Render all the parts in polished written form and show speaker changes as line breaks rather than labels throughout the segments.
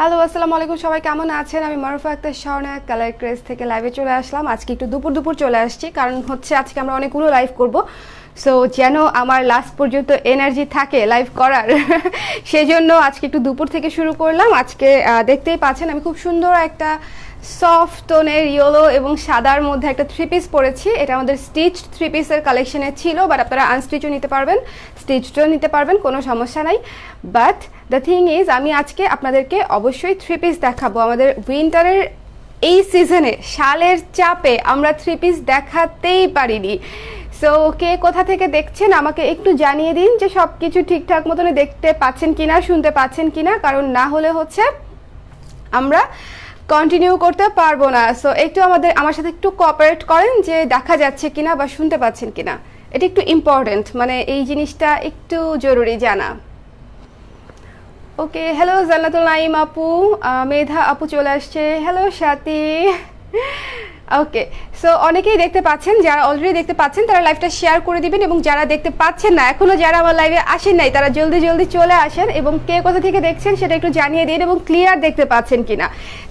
Hello, আসসালামু আলাইকুম। সবাই কেমন আছেন? আমি মারুফা আক্তার স্বর্ণা কালার ক্রেজ থেকে লাইভে চলে আসলাম। আজকে একটু দুপুর দুপুর চলে আসছি, কারণ হচ্ছে আজকে আমরা অনেকগুলো লাইভ করব। সো যেন আমার লাস্ট পর্যন্ত এনার্জি থাকে লাইভ করার সেজন্য আজকে একটু দুপুর থেকে শুরু করলাম। আজকে দেখতেই পাচ্ছেন আমি খুব সুন্দর একটা সফট টোনের ইয়েলো এবং সাদার মধ্যে একটা থ্রি পিস পরেছি। এটা আমাদের স্টিচড থ্রি পিসের কালেকশনে ছিল, বাট আপনারা আনস্টিচও নিতে পারবেন, স্টিচডও নিতে পারবেন, কোনো সমস্যা নাই। বাট দ্য থিং ইজ, আমি আজকে আপনাদেরকে অবশ্যই থ্রি পিস দেখাবো। আমাদের উইন্টারের এই সিজনে শালের চাপে আমরা থ্রি পিস দেখাতেই পারিনি। সো কে কোথা থেকে দেখছেন আমাকে একটু জানিয়ে দিন যে সব কিছু ঠিকঠাক মতন দেখতে পাচ্ছেন কিনা, শুনতে পাচ্ছেন কিনা, কারণ না হলে হচ্ছে আমরা কন্টিনিউ করতে পারবো না। সো একটু আমার সাথে একটু কোঅপারেট করেন যে দেখা যাচ্ছে কিনা বা শুনতে পাচ্ছেন কিনা। এটা একটু ইম্পর্টেন্ট, মানে এই জিনিসটা একটু জরুরি জানা। ওকে, হ্যালো জান্নাতুল নাইম আপু, মেধা আপু চলে আসছে। হ্যালো সাথী। ওকে, সো অনেকেই দেখতে পাচ্ছেন, যারা অলরেডি দেখতে পাচ্ছেন তারা লাইভটা শেয়ার করে দিবেন, এবং যারা দেখতে পাচ্ছেন না এখনো, যারা আমার লাইভে আসেন নাই, তারা জলদি জলদি চলে আসেন এবং কে কোথা থেকে দেখছেন সেটা একটু জানিয়ে দিন, এবং ক্লিয়ার দেখতে পাচ্ছেন কিনা,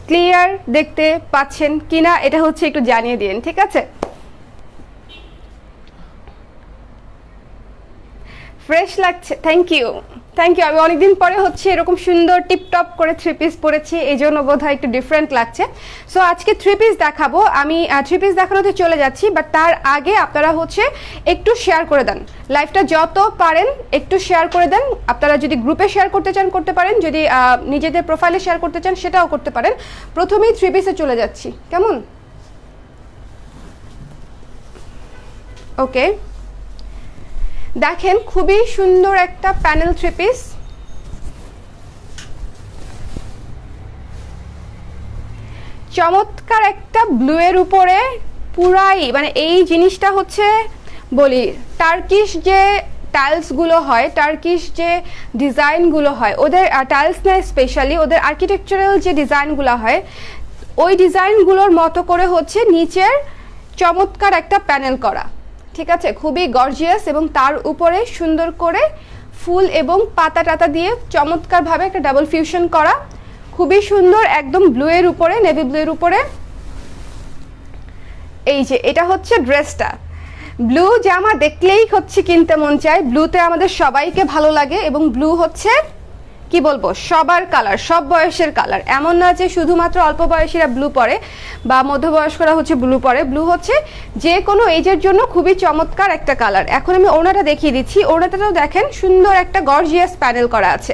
ক্লিয়ার দেখতে পাচ্ছেন কিনা এটা হচ্ছে একটু জানিয়ে দিন, ঠিক আছে? ফ্রেশ লাগছে, থ্যাংক ইউ, থ্যাংক ইউ। আমি অনেকদিন পরে হচ্ছে এরকম সুন্দর টিপটপ করে থ্রি পিস পরেছি, এই জন্য বোধহয় একটু ডিফারেন্ট লাগছে। সো আজকে থ্রি পিস দেখাবো, আমি থ্রি পিস দেখানোতে চলে যাচ্ছি, বাট তার আগে আপনারা হচ্ছে একটু শেয়ার করে দেন লাইভটা, যত পারেন একটু শেয়ার করে দেন। আপনারা যদি গ্রুপে শেয়ার করতে চান করতে পারেন, যদি নিজেদের প্রোফাইলে শেয়ার করতে চান সেটাও করতে পারেন। প্রথমেই থ্রি পিসে চলে যাচ্ছি, কেমন? ওকে, দেখেন খুবই সুন্দর একটা প্যানেল থ্রি পিস, চমৎকার একটা ব্লু এর উপরে পুরাই, মানে এই জিনিসটা হচ্ছে বলি টার্কিশ যে টাইলসগুলো হয়, টার্কিশ যে ডিজাইনগুলো হয়, ওদের টাইলস না, স্পেশালি ওদের আর্কিটেকচারাল যে ডিজাইনগুলো হয়, ওই ডিজাইনগুলোর মতো করে হচ্ছে নিচের চমৎকার একটা প্যানেল করা, ঠিক আছে? খুবই গর্জিয়াস, এবং তার উপরে সুন্দর করে ফুল এবং পাতা টাতা দিয়ে চমৎকারভাবে একটা ডাবল ফিউশন করা, খুবই সুন্দর, একদম ব্লু এর উপরে, নেভি ব্লু এর উপরে। এই যে এটা হচ্ছে ড্রেসটা, ব্লু জামা দেখলেই হচ্ছে কিনতে মন চায়, ব্লুতে আমাদের সবাইকে ভালো লাগে, এবং ব্লু হচ্ছে কি বলবো সবার কালার, সব বয়সের কালার, এমন না যে শুধুমাত্র অল্প বয়সীরা ব্লু পরে বা মধ্যবয়স্করা হচ্ছে ব্লু পরে। ব্লু হচ্ছে যে কোনো এজের জন্য খুবই চমৎকার একটা কালার। এখন আমি ওড়নাটা দেখিয়ে দিচ্ছি, ওড়নাটাও দেখেন সুন্দর একটা গর্জিয়াস প্যানেল করা আছে,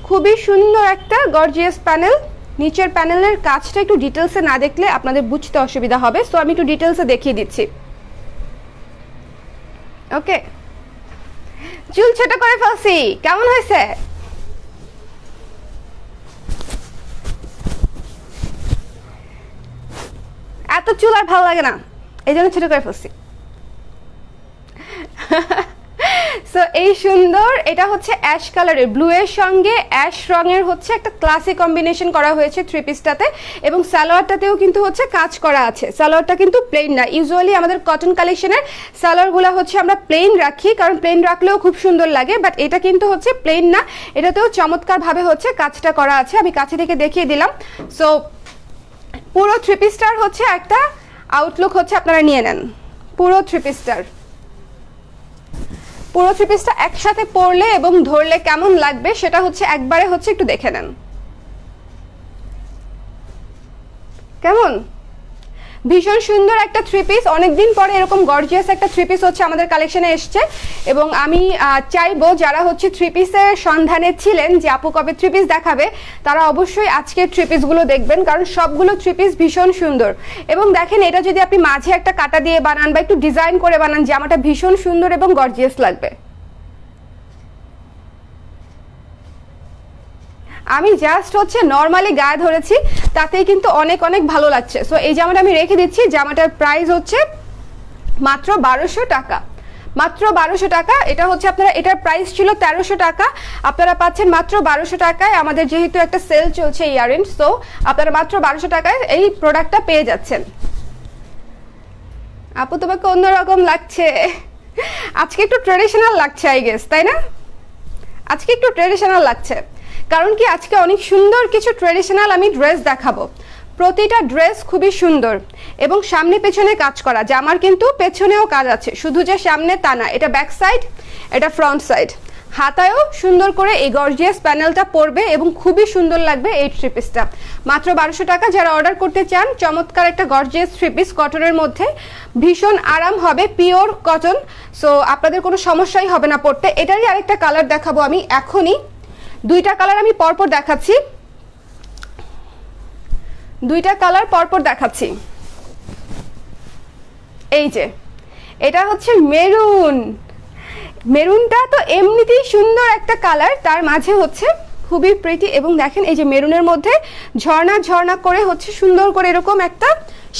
খুবই সুন্দর একটা গর্জিয়াস প্যানেল। নিচের প্যানেলের কাজটা একটু ডিটেলসে না দেখলে আপনাদের বুঝতে অসুবিধা হবে, সো আমি একটু ডিটেলসে দেখিয়ে দিচ্ছি। ওকে, চুল ছোট করে ফেলছি, কেমন হয়েছে? এত চুল আর ভালো লাগে না, এই জন্য ছোট করে ফেলছি। সো এই সুন্দর, এটা হচ্ছে অ্যাশ কালারের, ব্লু এর সঙ্গে অ্যাশ রঙের হচ্ছে একটা ক্লাসিক কম্বিনেশন করা হয়েছে থ্রি পিসটাতে, এবং সালোয়ারটাতেও কিন্তু হচ্ছে কাজ করা আছে। সালোয়ারটা কিন্তু প্লেন না, ইউজুয়ালি আমাদের কটন কালেকশনের সালোয়ারগুলো হচ্ছে আমরা প্লেন রাখি, কারণ প্লেন রাখলেও খুব সুন্দর লাগে, বাট এটা কিন্তু হচ্ছে প্লেন না, এটাতেও চমৎকারভাবে হচ্ছে কাজটা করা আছে। আমি কাছে থেকে দেখিয়ে দিলাম। সো পুরো থ্রি পিসটার হচ্ছে একটা আউটলুক হচ্ছে আপনারা নিয়ে নেন। পুরো থ্রি পিসটা একসাথে পরলে এবং ধরলে কেমন লাগবে সেটা হচ্ছে একবারে হচ্ছে একটু দেখে নেন, কেমন? ভীষণ সুন্দর একটা থ্রি পিস, অনেকদিন পরে এরকম গর্জিয়াস একটা থ্রি পিস হচ্ছে আমাদের কালেকশনে এসছে, এবং আমি চাইবো যারা হচ্ছে থ্রি পিসের সন্ধানে ছিলেন যে আপু কবে থ্রি পিস দেখাবে, তারা অবশ্যই আজকের থ্রি পিসগুলো দেখবেন, কারণ সবগুলো থ্রি পিস ভীষণ সুন্দর। এবং দেখেন এটা যদি আপনি মাঝে একটা কাটা দিয়ে বানান বা একটু ডিজাইন করে বানান, জামাটা ভীষণ সুন্দর এবং গর্জিয়াস লাগবে। আমি জাস্ট হচ্ছে নর্মালি গায়ে ধরেছি, তাতেই কিন্তু অনেক অনেক ভালো লাগছে। সো এই জামাটা আমি রেখে দিচ্ছি, জামাটার প্রাইস হচ্ছে মাত্র 1200 টাকা, মাত্র 1200 টাকা। এটা হচ্ছে আপনারা, এটার প্রাইস ছিল 1300 টাকা, আপনারা পাচ্ছেন মাত্র 1200 টাকায়। আমাদের যেহেতু একটা সেল চলছে ইয়ার এন্ড, সো আপনারা মাত্র 1200 টাকায় এই প্রোডাক্টটা পেয়ে যাচ্ছেন। আপু তোমাকে অন্যরকম লাগছে, আজকে একটু ট্রেডিশনাল লাগছে আই গেস, তাই না? আজকে একটু ট্রেডিশনাল লাগছে, কারণ কি আজকে অনেক সুন্দর কিছু ট্রেডিশনাল আমি ড্রেস দেখাবো। প্রতিটা ড্রেস খুবই সুন্দর এবং সামনে পেছনে কাজ করা, জামার কিন্তু পেছনেও কাজ আছে, শুধু যে সামনে তা না, এটা ব্যাক সাইড, এটা ফ্রন্ট সাইড। হাতায়ও সুন্দর করে এই গর্জিয়াস প্যানেলটা পরবে এবং খুবই সুন্দর লাগবে এই থ্রি পিসটা। মাত্র 1200 টাকা। যারা অর্ডার করতে চান, চমৎকার একটা গর্জিয়াস থ্রি পিস কটনের মধ্যে, ভীষণ আরাম হবে, পিওর কটন। সো আপনাদের কোনো সমস্যাই হবে না পরতে। এটারই আরেকটা কালার দেখাবো আমি এখনই। দুইটা কালার আমি পরপর দেখাচ্ছি, দুইটা কালার পরপর দেখাচ্ছি। এই যে এটা হচ্ছে মেরুন। মেরুনটা তো এমনিতেই সুন্দর একটা কালার, তার মাঝে হচ্ছে খুবই প্রিটি। এবং দেখেন এই যে মেরুনের মধ্যে ঝর্ণা ঝর্ণা করে হচ্ছে সুন্দর করে এরকম একটা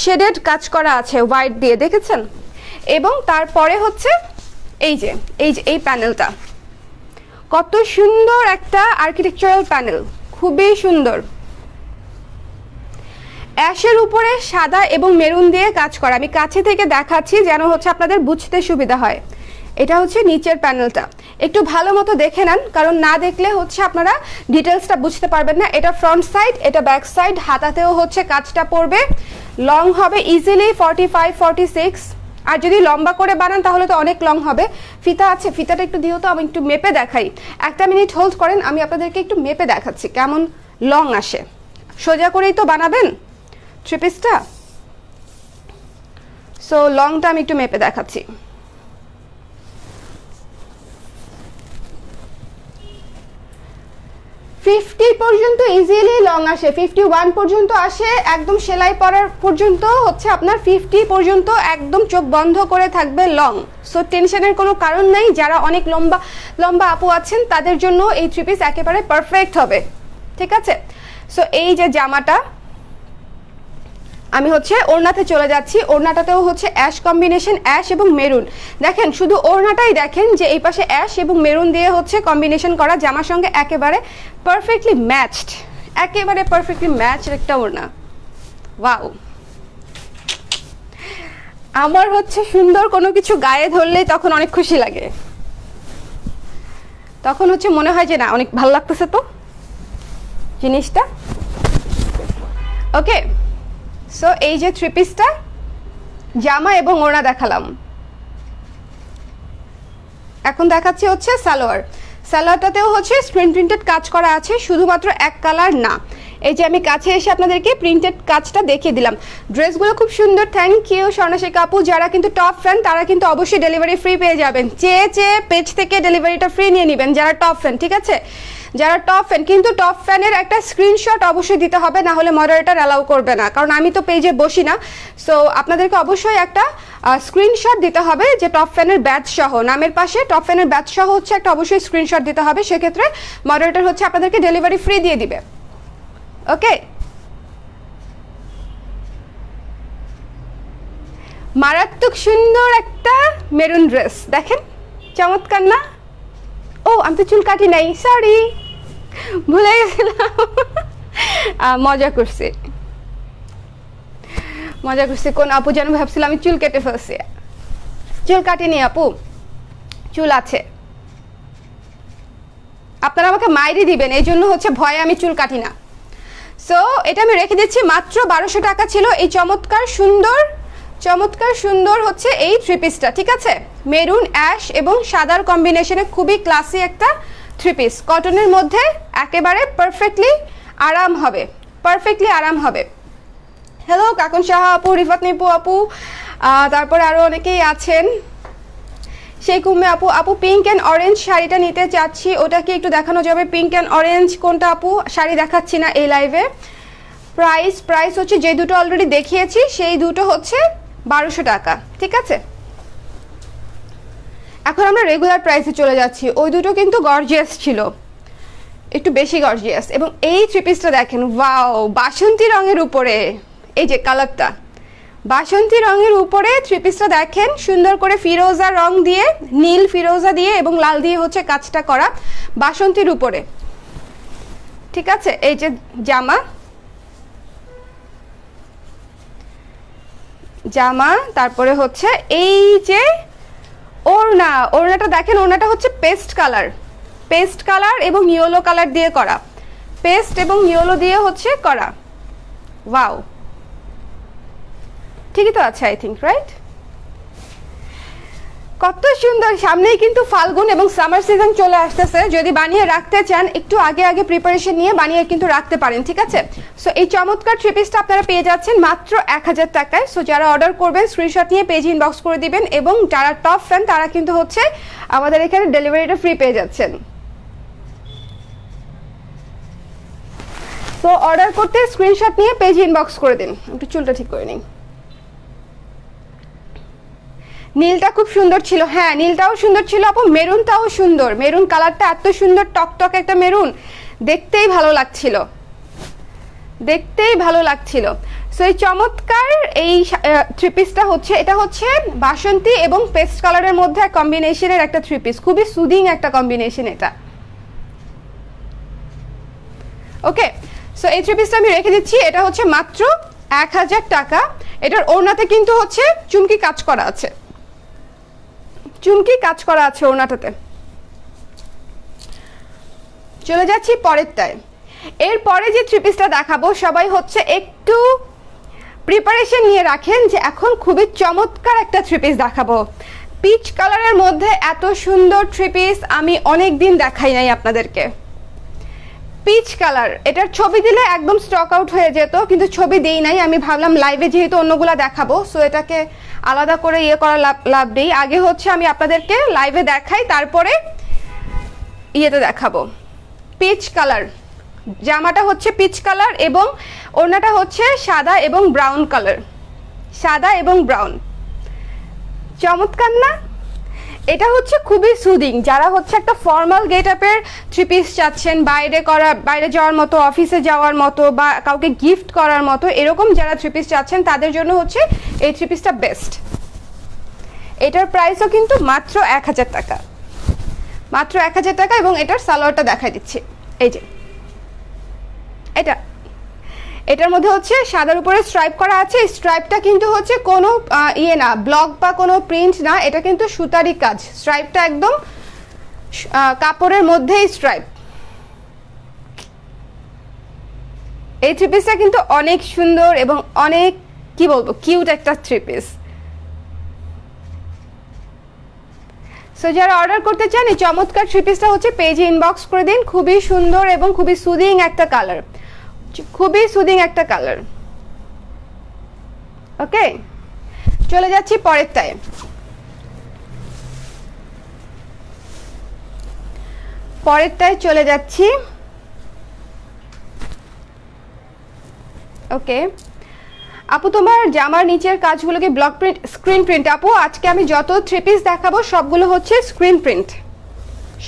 শেডেড কাজ করা আছে হোয়াইট দিয়ে, দেখেছেন? এবং তারপরে হচ্ছে এই যে এই প্যানেলটা, কত সুন্দর একটা আর্কিটেকচারাল প্যানেল, খুবই সুন্দর। অ্যাশের উপরে সাদা এবং মেরুন দিয়ে কাজ করা। আমি কাছে থেকে দেখাচ্ছি যেন হচ্ছে আপনাদের বুঝতে সুবিধা হয়। এটা হচ্ছে নিচের প্যানেলটা, একটু ভালো মতো দেখে নেন, কারণ না দেখলে হচ্ছে আপনারা ডিটেলসটা বুঝতে পারবেন না। এটা ফ্রন্ট সাইড, এটা ব্যাক সাইড, হাতাতেও হচ্ছে কাজটা পড়বে। লং হবে ইজিলি 45-46, আর যদি লম্বা করে বানান তাহলে তো অনেক লং হবে। ফিতা আছে, ফিতাটা একটু দিও তো, আমি একটু মেপে দেখাই। একটা মিনিট হোল্ড করেন, আমি আপনাদেরকে একটু মেপে দেখাচ্ছি কেমন লং আসে। সোজা করেই তো বানাবেন থ্রি পিসটা, সো লংটা আমি একটু মেপে দেখাচ্ছি। ফিফটি পর্যন্ত ইজিলি লং আসে, 51 পর্যন্ত আসে, একদম সেলাই পরার পর্যন্ত হচ্ছে আপনার 50 পর্যন্ত একদম চোখ বন্ধ করে থাকবে লং। সো টেনশনের কোনো কারণ নাই। যারা অনেক লম্বা লম্বা আপু আছেন তাদের জন্য এই থ্রি পিস একেবারে পারফেক্ট হবে, ঠিক আছে? সো এই যে জামাটা, আমি হচ্ছে ওড়নাতে চলে যাচ্ছি। ওড়নাটাতেও হচ্ছে অ্যাশ কম্বিনেশন, অ্যাশ এবং মেরুন। দেখেন শুধু ওড়নাটাই দেখেন যে এই পাশে অ্যাশ এবং মেরুন দিয়ে হচ্ছে কম্বিনেশন করা, জামার সঙ্গে একেবারে পারফেক্টলি ম্যাচড, একেবারে পারফেক্টলি ম্যাচড একটা ওড়না। ওয়াও! আমার হচ্ছে সুন্দর কোনো কিছু গায়ে ধরলেই তখন অনেক খুশি লাগে, তখন হচ্ছে মনে হয় যে না অনেক ভালো লাগতেছে তো জিনিসটা। ওকে, সো এই যে থ্রি পিসটা, জামা এবং ওড়না দেখালাম, এখন দেখাচ্ছি হচ্ছে সালোয়ার। সালোয়ারটাতেও হচ্ছে স্ক্রিন প্রিন্টেড কাজ করা আছে, শুধুমাত্র এক কালার না। এই যে আমি কাছে এসে আপনাদেরকে প্রিন্টেড কাজটা দেখিয়ে দিলাম। ড্রেসগুলো খুব সুন্দর। থ্যাংক ইউ স্বর্ণাশিক আপু। যারা কিন্তু টপ ফ্যান তারা কিন্তু অবশ্যই ডেলিভারি ফ্রি পেয়ে যাবেন। চেয়ে পেজ থেকে ডেলিভারিটা ফ্রি নিয়ে নেবেন যারা টপ ফ্যান, ঠিক আছে? যারা টপ ফ্যান, কিন্তু টপ ফ্যানের একটা স্ক্রিনশট অবশ্যই দিতে হবে, না হলে মডারেটর অ্যালাউ করবে না, কারণ আমি তো পেজে বসি না। সো আপনাদেরকে অবশ্যই একটা স্ক্রিনশট দিতে হবে যে টপ ফ্যানের ব্যাচ সহ, নামের পাশে টপ ফ্যানের ব্যাচ সহ হচ্ছে একটা অবশ্যই স্ক্রিনশট দিতে হবে। সেক্ষেত্রে মডারেটর হচ্ছে আপনাদেরকে ডেলিভারি ফ্রি দিয়ে দিবে। ওকে, মারাত্মক সুন্দর একটা মেরুন ড্রেস, দেখেন চমৎকার না? ও আমি তো চুল কাটি নাই, সরি, ভুলে গেছিলাম। মজা করছি, মজা করছি। কোন আপু যেন ভাবছিল আমি চুল কেটে ফেলছি। চুল কাটিনি আপু, চুল আছে। আপনারা আমাকে মাইরি দিবেন, এই জন্য হচ্ছে ভয়ে আমি চুল কাটি না। সো এটা আমি রেখে দিচ্ছি, মাত্র 1200 টাকা ছিল এই চমৎকার সুন্দর হচ্ছে এই থ্রি পিসটা, ঠিক আছে? মেরুন, অ্যাশ এবং সাদার কম্বিনেশনে খুবই ক্লাসি একটা থ্রি পিস, কটনের মধ্যে একেবারে পারফেক্টলি আরাম হবে, পারফেক্টলি আরাম হবে। হ্যালো কাকুন সাহা আপু, রিফাত নিপু আপু, তারপরে আরও অনেকেই আছেন। সেই কুম্ভে আপু, আপু পিঙ্ক অ্যান্ড অরেঞ্জ শাড়িটা নিতে চাচ্ছি, ওটা কি একটু দেখানো যাবে? পিঙ্ক অ্যান্ড অরেঞ্জ কোনটা আপু? শাড়ি দেখাচ্ছি না এই লাইভে। প্রাইস হচ্ছে যে দুটো অলরেডি দেখিয়েছি সেই দুটো হচ্ছে 1200 টাকা, ঠিক আছে? এখন আমরা রেগুলার প্রাইসে চলে যাচ্ছি। ওই দুটো কিন্তু গর্জিয়াস ছিল, একটু বেশি গর্জিয়াস। এবং এই থ্রি পিসটা দেখেন, ওয়াও, বাসন্তী রঙের উপরে, এই যে কালারটা বাসন্তী রঙের উপরে থ্রি পিসটা দেখেন, সুন্দর করে ফিরোজা রং দিয়ে, নীল ফিরোজা দিয়ে এবং লাল দিয়ে হচ্ছে কাজটা করা, বাসন্তীর উপরে, ঠিক আছে? এই যে জামা, তারপরে হচ্ছে এই যে ওড়নাটা দেখেন, ওড়নাটা হচ্ছে পেস্ট কালার এবং ইয়েলো কালার দিয়ে করা, পেস্ট এবং ইয়েলো দিয়ে হচ্ছে করা। ওয়াও, ঠিকই তো আছে আই থিঙ্ক, রাইট? কত সুন্দর। সামনেই কিন্তু ফাল্গুন এবং সামার সিজন চলে আসতেছে। যদি বানিয়ে রাখতে চান একটু আগে আগে প্রিপারেশন নিয়ে বানিয়ে কিন্তু রাখতে পারেন, ঠিক আছে? সো এই চমৎকার থ্রি পিসটা আপনারা পেয়ে যাচ্ছেন মাত্র 1000 টাকায়। সো যারা অর্ডার করবেন স্ক্রিনশট নিয়ে পেজ ইনবক্স করে দিবেন, এবং যারা টপ ফ্যান তারা কিন্তু হচ্ছে আমাদের এখানে ডেলিভারিটা ফ্রি পেয়ে যাচ্ছেন। সো অর্ডার করতে স্ক্রিনশট নিয়ে পেজ ইনবক্স করে দিন। একটু চুলটা ঠিক করে নিই। নীলটা খুব সুন্দর ছিল, হ্যাঁ নীলটাও সুন্দর ছিল আপু, মেরুনটাও সুন্দর। মেরুন কালারটা এত সুন্দর, টকটক একটা মেরুন, দেখতেই ভালো লাগছিল, দেখতেই ভালো লাগছিল। সো এই চমৎকার এই থ্রি পিসটা হচ্ছে, এটা হচ্ছে বাসন্তী এবং পেস্ট কালারের মধ্যে কম্বিনেশনের একটা থ্রি পিস, খুবই সুদিং একটা কম্বিনেশন এটা। ওকে, সো এই থ্রি পিসটা আমি রেখে দিচ্ছি। এটা হচ্ছে মাত্র 1000 টাকা। এটার ওড়নাতে কিন্তু হচ্ছে চুমকি কাজ করা আছে, চুমকি কাজ করা আছে ওড়নাটাতে। চলে যাচ্ছি পরেরটায়। এরপরে যে থ্রি পিসটা দেখাবো সবাই হচ্ছে একটু প্রিপারেশন নিয়ে রাখেন যে এখন খুবই চমৎকার একটা থ্রি পিস দেখাবো। পিচ কালারের মধ্যে এত সুন্দর থ্রি পিস আমি অনেক দিন দেখাই নাই আপনাদেরকে। পিচ কালার, এটার ছবি দিলে একদম স্টক আউট হয়ে যেত, কিন্তু ছবি দেই নাই। আমি ভাবলাম লাইভে যেহেতু অন্যগুলা দেখাবো, সো এটাকে আলাদা করে ইয়ে করা লাভ নেই। আগে হচ্ছে আমি আপনাদেরকে লাইভে দেখাই, তারপরে ইয়েতে দেখাবো। পিচ কালার, জামাটা হচ্ছে পিচ কালার এবং ওড়নাটা হচ্ছে সাদা এবং ব্রাউন কালার, সাদা এবং ব্রাউন। চমৎকার না? এটা হচ্ছে খুবই সুদিং। যারা হচ্ছে একটা ফর্মাল গেট আপের থ্রি পিস চাচ্ছেন, বাইরে যাওয়ার মতো, অফিসে যাওয়ার মতো, বা কাউকে গিফট করার মতো, এরকম যারা থ্রি পিস চাচ্ছেন তাদের জন্য হচ্ছে এই থ্রি পিসটা বেস্ট। এটার প্রাইসও কিন্তু মাত্র 1000 টাকা, মাত্র 1000 টাকা। এবং এটার সালোয়ারটা দেখাই দিচ্ছি, এই যে এটার মধ্যে হচ্ছে সাদার উপরে স্ট্রাইপ করা আছে। স্ট্রাইপটা কিন্তু হচ্ছে কোনো ইয়ে না, ব্লক বা কোনো প্রিন্ট না, এটা কিন্তু সুতারি কাজ। স্ট্রাইপটা একদম কাপড়ের মধ্যেই স্ট্রাইপ। এই থ্রি পিসটা কিন্তু অনেক সুন্দর এবং অনেক কি বলবো কিউট একটা থ্রি পিস। সো যারা অর্ডার করতে চান এই চমৎকার থ্রি পিসটা হচ্ছে পেজে ইনবক্স করে দিন। খুবই সুন্দর এবং খুবই সুদিং একটা কালার, খুবই সুদিং একটা কালার। ওকে, চলে যাচ্ছি পরেরটায়। পরেরটায় চলে যাচ্ছি। ওকে আপু, তোমার জামার নিচের কাজগুলো কি ব্লক প্রিন্ট, স্ক্রিন প্রিন্ট? আপু আজকে আমি যত থ্রি পিস দেখাবো সবগুলো হচ্ছে স্ক্রিন প্রিন্ট,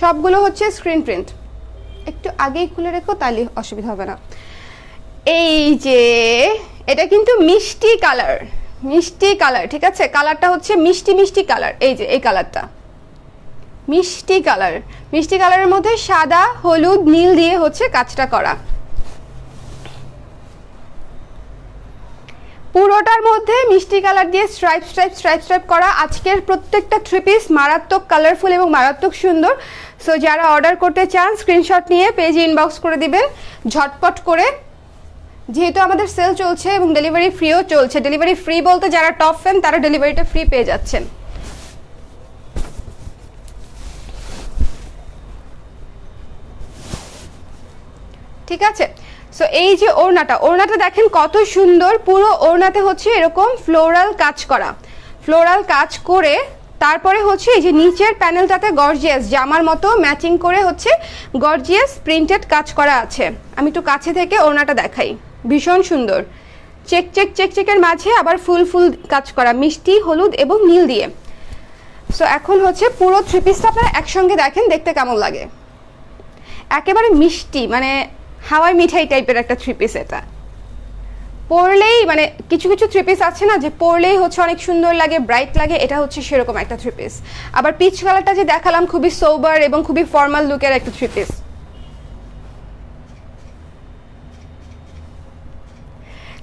সবগুলো হচ্ছে স্ক্রিন প্রিন্ট। একটু আগেই খুলে রেখো তাহলে অসুবিধা হবে না। এই যে এটা কিন্তু মিষ্টি কালার, মিষ্টি কালার, ঠিক আছে? কালারটা হচ্ছে মিষ্টি মিষ্টি কালার। এই যে এই কালারটা মিষ্টি কালার, মিষ্টি কালারের মধ্যে সাদা, হলুদ, নীল দিয়ে হচ্ছে কাজটা করা। পুরোটার মধ্যে মিষ্টি কালার দিয়ে স্ট্রাইপ স্ট্রাইপ স্ট্রাইপ স্ট্রাইপ করা। আজকের প্রত্যেকটা থ্রি পিস মারাত্মক কালারফুল এবং মারাত্মক সুন্দর। সো যারা অর্ডার করতে চান স্ক্রিনশট নিয়ে পেজে ইনবক্স করে দিবেন ঝটপট করে, যেহেতু আমাদের সেল চলছে এবং ডেলিভারি ফ্রিও চলছে। ডেলিভারি ফ্রি বলতে যারা টপ ফ্যান তারা ডেলিভারিটা ফ্রি পেয়ে যাচ্ছেন। ঠিক আছে, সো এই যে ওড়নাটা, ওড়নাটা দেখেন কত সুন্দর। পুরো ওড়নাতে হচ্ছে এরকম ফ্লোরাল কাজ করা, ফ্লোরাল কাজ করে তারপরে হচ্ছে এই যে নিচের প্যানেলটাতে গর্জিয়াস জামার মতো ম্যাচিং করে হচ্ছে গর্জিয়াস প্রিন্টেড কাজ করা আছে। আমি একটু কাছে থেকে ওড়নাটা দেখাই, ভীষণ সুন্দর। চেক চেক চেক চেকের মাঝে আবার ফুল ফুল কাজ করা, মিষ্টি, হলুদ এবং নীল দিয়ে। সো এখন হচ্ছে পুরো থ্রি পিসটা আপনারা একসঙ্গে দেখেন দেখতে কেমন লাগে। একেবারে মিষ্টি, মানে হাওয়াই মিঠাই টাইপের একটা থ্রি পিস। এটা পরলেই মানে কিছু কিছু থ্রি পিস আছে না যে পরলেই হচ্ছে অনেক সুন্দর লাগে, ব্রাইট লাগে, এটা হচ্ছে সেরকম একটা থ্রি পিস। আবার পিচ কালারটা যে দেখালাম খুবই সোবার এবং খুবই ফর্মাল লুকের একটা থ্রি পিস।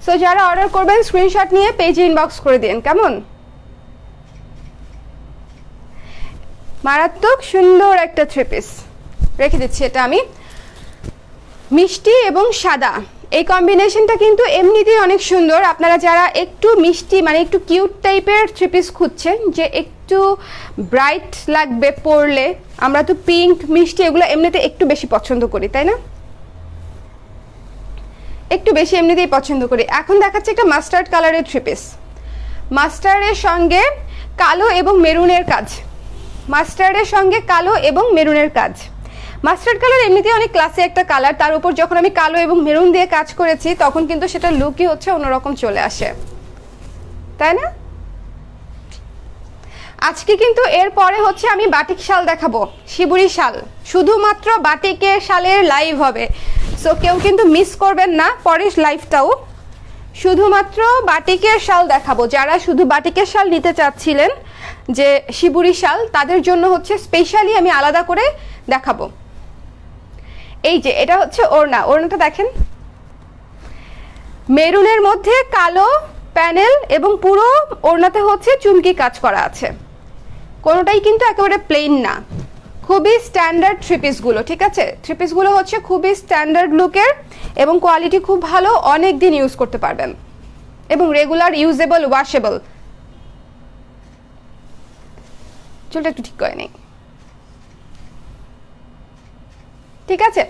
সো যারা অর্ডার করবেন স্ক্রিনশট নিয়ে পেজে ইনবক্স করে দিন। কেমন মারাত্মক সুন্দর একটা থ্রি পিস রেখে দিচ্ছি এটা আমি। মিষ্টি এবং সাদা এই কম্বিনেশনটা কিন্তু এমনিতেই অনেক সুন্দর। আপনারা যারা একটু মিষ্টি মানে একটু কিউট টাইপের থ্রি পিস খুঁজছেন, যে একটু ব্রাইট লাগবে পরলে, আমরা তো পিঙ্ক মিষ্টি এগুলো এমনিতে একটু বেশি পছন্দ করি, তাই না? একটু বেশি এমনিতেই পছন্দ করি। এখন দেখাচ্ছে একটা মাস্টার্ড কালারের থ্রি পিস, মাস্টার্ডের সঙ্গে কালো এবং মেরুনের কাজ, মাস্টার্ডের সঙ্গে কালো এবং মেরুনের কাজ। মাস্টার্ড কালার এমনিতেই অনেক ক্লাসি একটা কালার, তার উপর যখন আমি কালো এবং মেরুন দিয়ে কাজ করেছি তখন কিন্তু সেটা লুকই হচ্ছে অন্যরকম চলে আসে, তাই না? আজকে কিন্তু এরপরে হচ্ছে আমি বাটিক শাল দেখাবো, শিবুরি শাল, শুধুমাত্র বাটিকের শালের লাইভ হবে। সো কেউ কিন্তু মিস করবেন না পরের লাইভটাও, শুধুমাত্র বাটিকের শাল দেখাবো। যারা শুধু বাটিকের শাল নিতে চাচ্ছিলেন, যে শিবুরি শাল, তাদের জন্য হচ্ছে স্পেশালি আমি আলাদা করে দেখাবো। এই যে এটা হচ্ছে ওড়না, ওড়নাটা দেখেন, মেরুনের মধ্যে কালো প্যানেল এবং পুরো ওড়নাতে হচ্ছে চুমকি কাজ করা আছে, কোনোটাই কিন্তু একেবারে প্লেন না, খুবই স্ট্যান্ডার্ড থ্রি পিসগুলো, ঠিক আছে? থ্রি পিসগুলো হচ্ছে খুবই স্ট্যান্ডার্ড লুকের এবং কোয়ালিটি খুব ভালো, অনেক দিন ইউজ করতে পারবেন এবং রেগুলার ইউজেবল, ওয়াশেবল। চুলটা একটু ঠিক করে নেই, ঠিক আছে?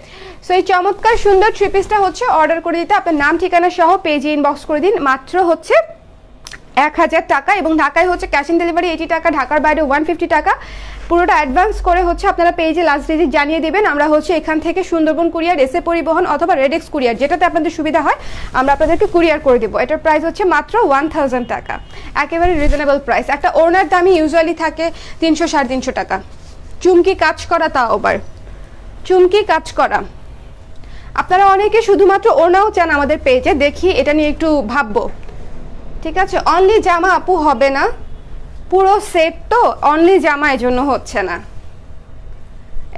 সো এই চমৎকার সুন্দর থ্রি পিসটা হচ্ছে অর্ডার করে দিতে আপনার নাম ঠিকানা সহ পেজে ইনবক্স করে দিন, মাত্র হচ্ছে 1000 টাকা, এবং ঢাকায় হচ্ছে ক্যাশ অন ডেলিভারি 80 টাকা, ঢাকার বাইরে 150 টাকা। পুরোটা অ্যাডভান্স করে হচ্ছে আপনারা পেজে লাস্ট ডিজিট জানিয়ে দিবেন। আমরা হচ্ছে এখান থেকে সুন্দরবন কুরিয়ার, এসএ পরিবহন অথবা রেডেক্স কুরিয়ার, যেটাতে আপনাদের সুবিধা হয় আমরা আপনাদেরকে কুরিয়ার করে দেবো। এটার প্রাইস হচ্ছে মাত্র 1000 টাকা, একেবারে রিজনেবল প্রাইস। একটা ওড়নার দামই ইউজুয়ালি থাকে 300 350 টাকা, চুমকি কাজ করা, তাও আবার চুমকি কাজ করা। আপনারা অনেকে শুধুমাত্র ওড়নাও চান আমাদের পেজে, দেখি এটা নিয়ে একটু ভাববো, ঠিক আছে? অনলি জামা আপু হবে না, পুরো সেট তো, অনলি জামা এজন্য হচ্ছে না।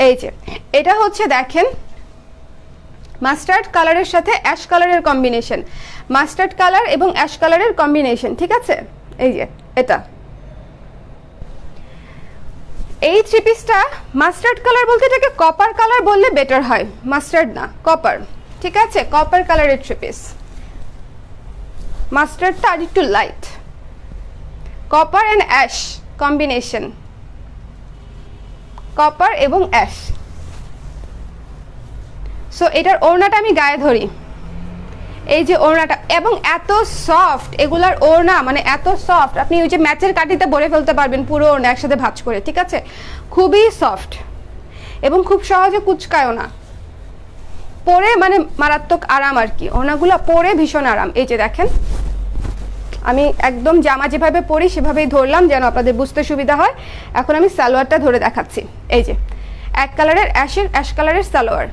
এই যে এটা হচ্ছে দেখেন মাস্টার্ড কালারের সাথে অ্যাশ কালারের কম্বিনেশন, মাস্টার্ড কালার এবং অ্যাশ কালারের কম্বিনেশন, ঠিক আছে? এই যে এটা, এই থ্রি পিসটা মাস্টার্ড কালার বলতে এটাকে কপার কালার বললে বেটার হয়, মাস্টার্ড না, কপার, ঠিক আছে? কপার কালারের থ্রি পিস, মাস্টার্ডটা আর একটু light, copper and ash combination, copper এবং অ্যাশ। সো এটার ওড়নাটা আমি গায়ে ধরি, এই যে ওড়নাটা, এবং এত সফট এগুলার ওড়না, মানে এত সফট, আপনি ওই যে ম্যাচের কাটিতে ভরে ফেলতে পারবেন পুরো ওড়না একসাথে ভাঁজ করে, ঠিক আছে? খুবই সফট এবং খুব সহজে কুচকায়ও না, পরে মানে মারাত্মক আরাম আর কি, ওড়নাগুলো পরে ভীষণ আরাম। এই যে দেখেন, আমি একদম জামা যেভাবে পরি সেভাবেই ধরলাম যেন আপনাদের বুঝতে সুবিধা হয়। এখন আমি সালোয়ারটা ধরে দেখাচ্ছি, এই যে এক কালারের অ্যাশ কালারের সালোয়ার,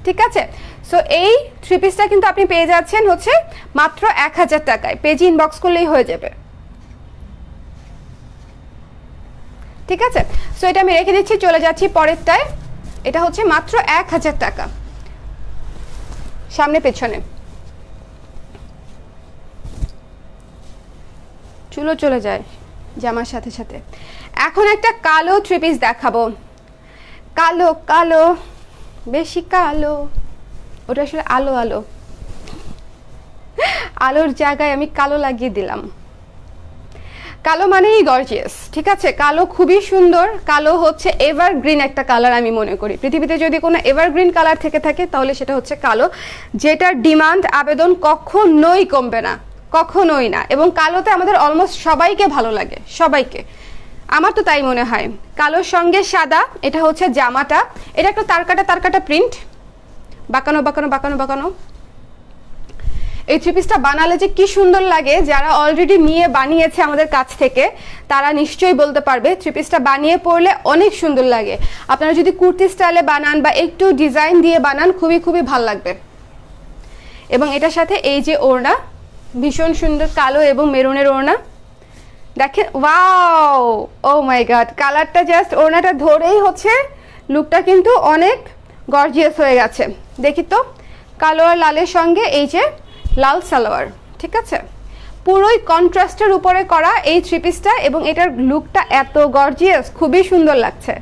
ঠিক আছে? সো এই থ্রি পিসটা কিন্তু আপনি পেয়ে যাচ্ছেন হচ্ছে মাত্র 1000 টাকায়, পেজে ইনবক্স করলেই হয়ে যাবে, ঠিক আছে? সো এটা আমি রেখে দিচ্ছি, চলে যাচ্ছি পরেরটায়। এটা হচ্ছে মাত্র 1000 টাকা, সামনে পেছনে চুলো চলে যায় জামার সাথে সাথে। এখন একটা কালো থ্রি পিস দেখাবো, কালো কালো, বেশি কালো, ওটা আসলে আলো আলো, আলোর জায়গায় আমি কালো লাগিয়ে দিলাম। কালো মানেই গর্জিয়াস, ঠিক আছে? কালো খুবই সুন্দর, কালো হচ্ছে এভারগ্রিন একটা কালার, আমি মনে করি পৃথিবীতে যদি কোনো এভারগ্রিন কালার থেকে থাকে তাহলে সেটা হচ্ছে কালো, যেটার ডিমান্ড আবেদন কখনোই কমবে না, কখনোই না। এবং কালোতে আমাদের অলমোস্ট সবাইকে ভালো লাগে, সবাইকে, আমার তো তাই মনে হয়। কালোর সঙ্গে সাদা, এটা হচ্ছে জামাটা, এটা একটা তারকাটা প্রিন্ট, বাঁকানো বাঁকানো বাঁকানো বাঁকানো। এই থ্রি পিসটা বানালে যে কি সুন্দর লাগে, যারা অলরেডি নিয়ে বানিয়েছে আমাদের কাছ থেকে তারা নিশ্চয়ই বলতে পারবে থ্রি পিসটা বানিয়ে পরলে অনেক সুন্দর লাগে। আপনারা যদি কুর্তি স্টাইলে বানান বা একটু ডিজাইন দিয়ে বানান, খুবই খুবই ভালো লাগবে। এবং এটার সাথে এই যে ওড়না, ভীষণ সুন্দর কালো এবং মেরুনের ওড়না, দেখেন, ওয়াও, ও মাই গড, কালারটা জাস্ট ওড়নাটা ধরেই হচ্ছে লুকটা কিন্তু অনেক গর্জিয়াস হয়ে গেছে। দেখি তো, কালো আর লালের সঙ্গে এই যে লাল সালোয়ার, ঠিক আছে? পুরোই কন্ট্রাস্টের উপরে করা এই থ্রি পিসটা, এবং এটার লুকটা এত গর্জিয়াস, খুবই সুন্দর লাগছে।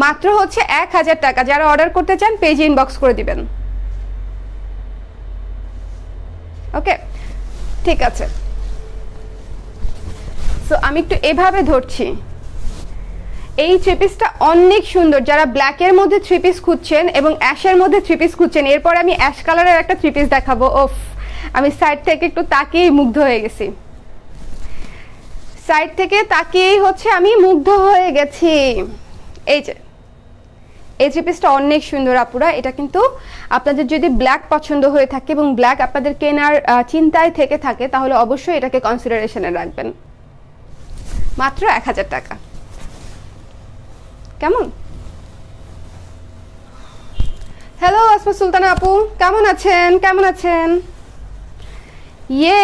মাত্র হচ্ছে 1000 টাকা। যারা অর্ডার করতে চান পেজে ইনবক্স করে দিবেন। ওকে, ঠিক আছে। সো আমি একটু এভাবে ধরছি। এই থ্রি পিসটা অনেক সুন্দর। যারা ব্ল্যাকের মধ্যে থ্রি পিস খুঁজছেন এবং অ্যাশের মধ্যে থ্রি পিস খুঁজছেন, এরপরে আমি অ্যাশ কালারের একটা থ্রি পিস দেখাবো। ওফ, আমি সাইড থেকে একটু তাকিয়েই মুগ্ধ হয়ে গেছি। সাইড থেকে তাকিয়েই হচ্ছে আমি মুগ্ধ হয়ে গেছি। এই যে এই থ্রি পিসটা অনেক সুন্দর আপুরা। এটা কিন্তু আপনাদের যদি ব্ল্যাক পছন্দ হয়ে থাকে এবং ব্ল্যাক আপনাদের কেনার চিন্তায় থেকে থাকে, তাহলে অবশ্যই এটাকে কনসিডারেশনে রাখবেন। মাত্র 1000 টাকা। কেমন? হ্যালো আসমা সুলতানা আপু, কেমন আছেন? কেমন আছেন? ইয়ে,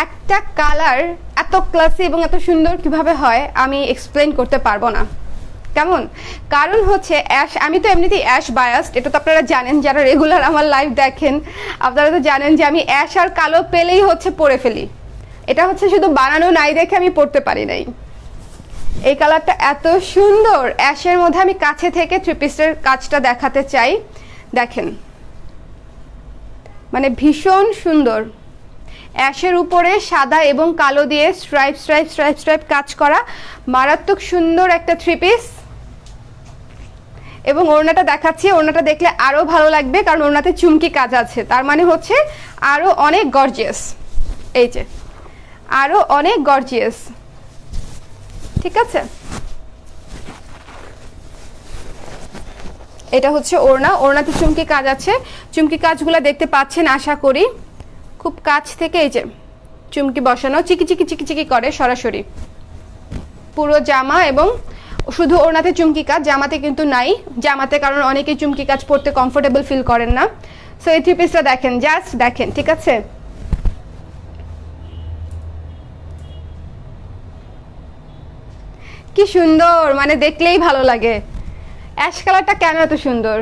একটা কালার এত ক্লাসি এবং এত সুন্দর কিভাবে হয় আমি এক্সপ্লেন করতে পারবো না। কেমন? কারণ হচ্ছে অ্যাশ, আমি তো এমনিতেই অ্যাশ বায়াসড, এটা তো আপনারা জানেন। যারা রেগুলার আমার লাইভ দেখেন আপনারা তো জানেন যে আমি অ্যাশ আর কালো পেলেই হচ্ছে পরে ফেলি। এটা হচ্ছে শুধু বানানো নাই দেখে আমি পরতে পারি নাই। এই কালারটা এত সুন্দর অ্যাশের মধ্যে। আমি কাছে থেকে থ্রি পিসের কাজটা দেখাতে চাই। দেখেন, মানে ভীষণ সুন্দর। অ্যাশের উপরে সাদা এবং কালো দিয়ে স্ট্রাইপ স্ট্রাইপ স্ট্রাইপ স্ট্রাইপ কাজ করা মারাত্মক সুন্দর একটা থ্রি পিস। এবং ওড়নাটা দেখাচ্ছি, ওড়নাটা দেখলে আরো ভালো লাগবে কারণ ওড়নাতে চুমকি কাজ আছে, তার মানে হচ্ছে আরো অনেক গর্জিয়াস। এই যে আরো অনেক গর্জিয়াস, ঠিক আছে। এটা হচ্ছে ওড়না, ওড়নাতে চুমকি কাজ আছে। চুমকি কাজগুলো দেখতে পাচ্ছেন আশা করি। খুব কাছ থেকে এই যে চুমকি বসানো, চিকি চিকি চিকি চিকি করে সরাসরি পুরো জামা। এবং শুধু ওড়নাতে চুমকি কাজ, জামাতে কিন্তু নাই। জামাতে কারণ অনেকেই চুমকি কাজ পরতে কমফোর্টেবল ফিল করেন না। সো এই থ্রি পিসটা দেখেন, জাস্ট দেখেন, ঠিক আছে। কি সুন্দর, মানে দেখলেই ভালো লাগে। অ্যাশ কালারটা কেন এত সুন্দর?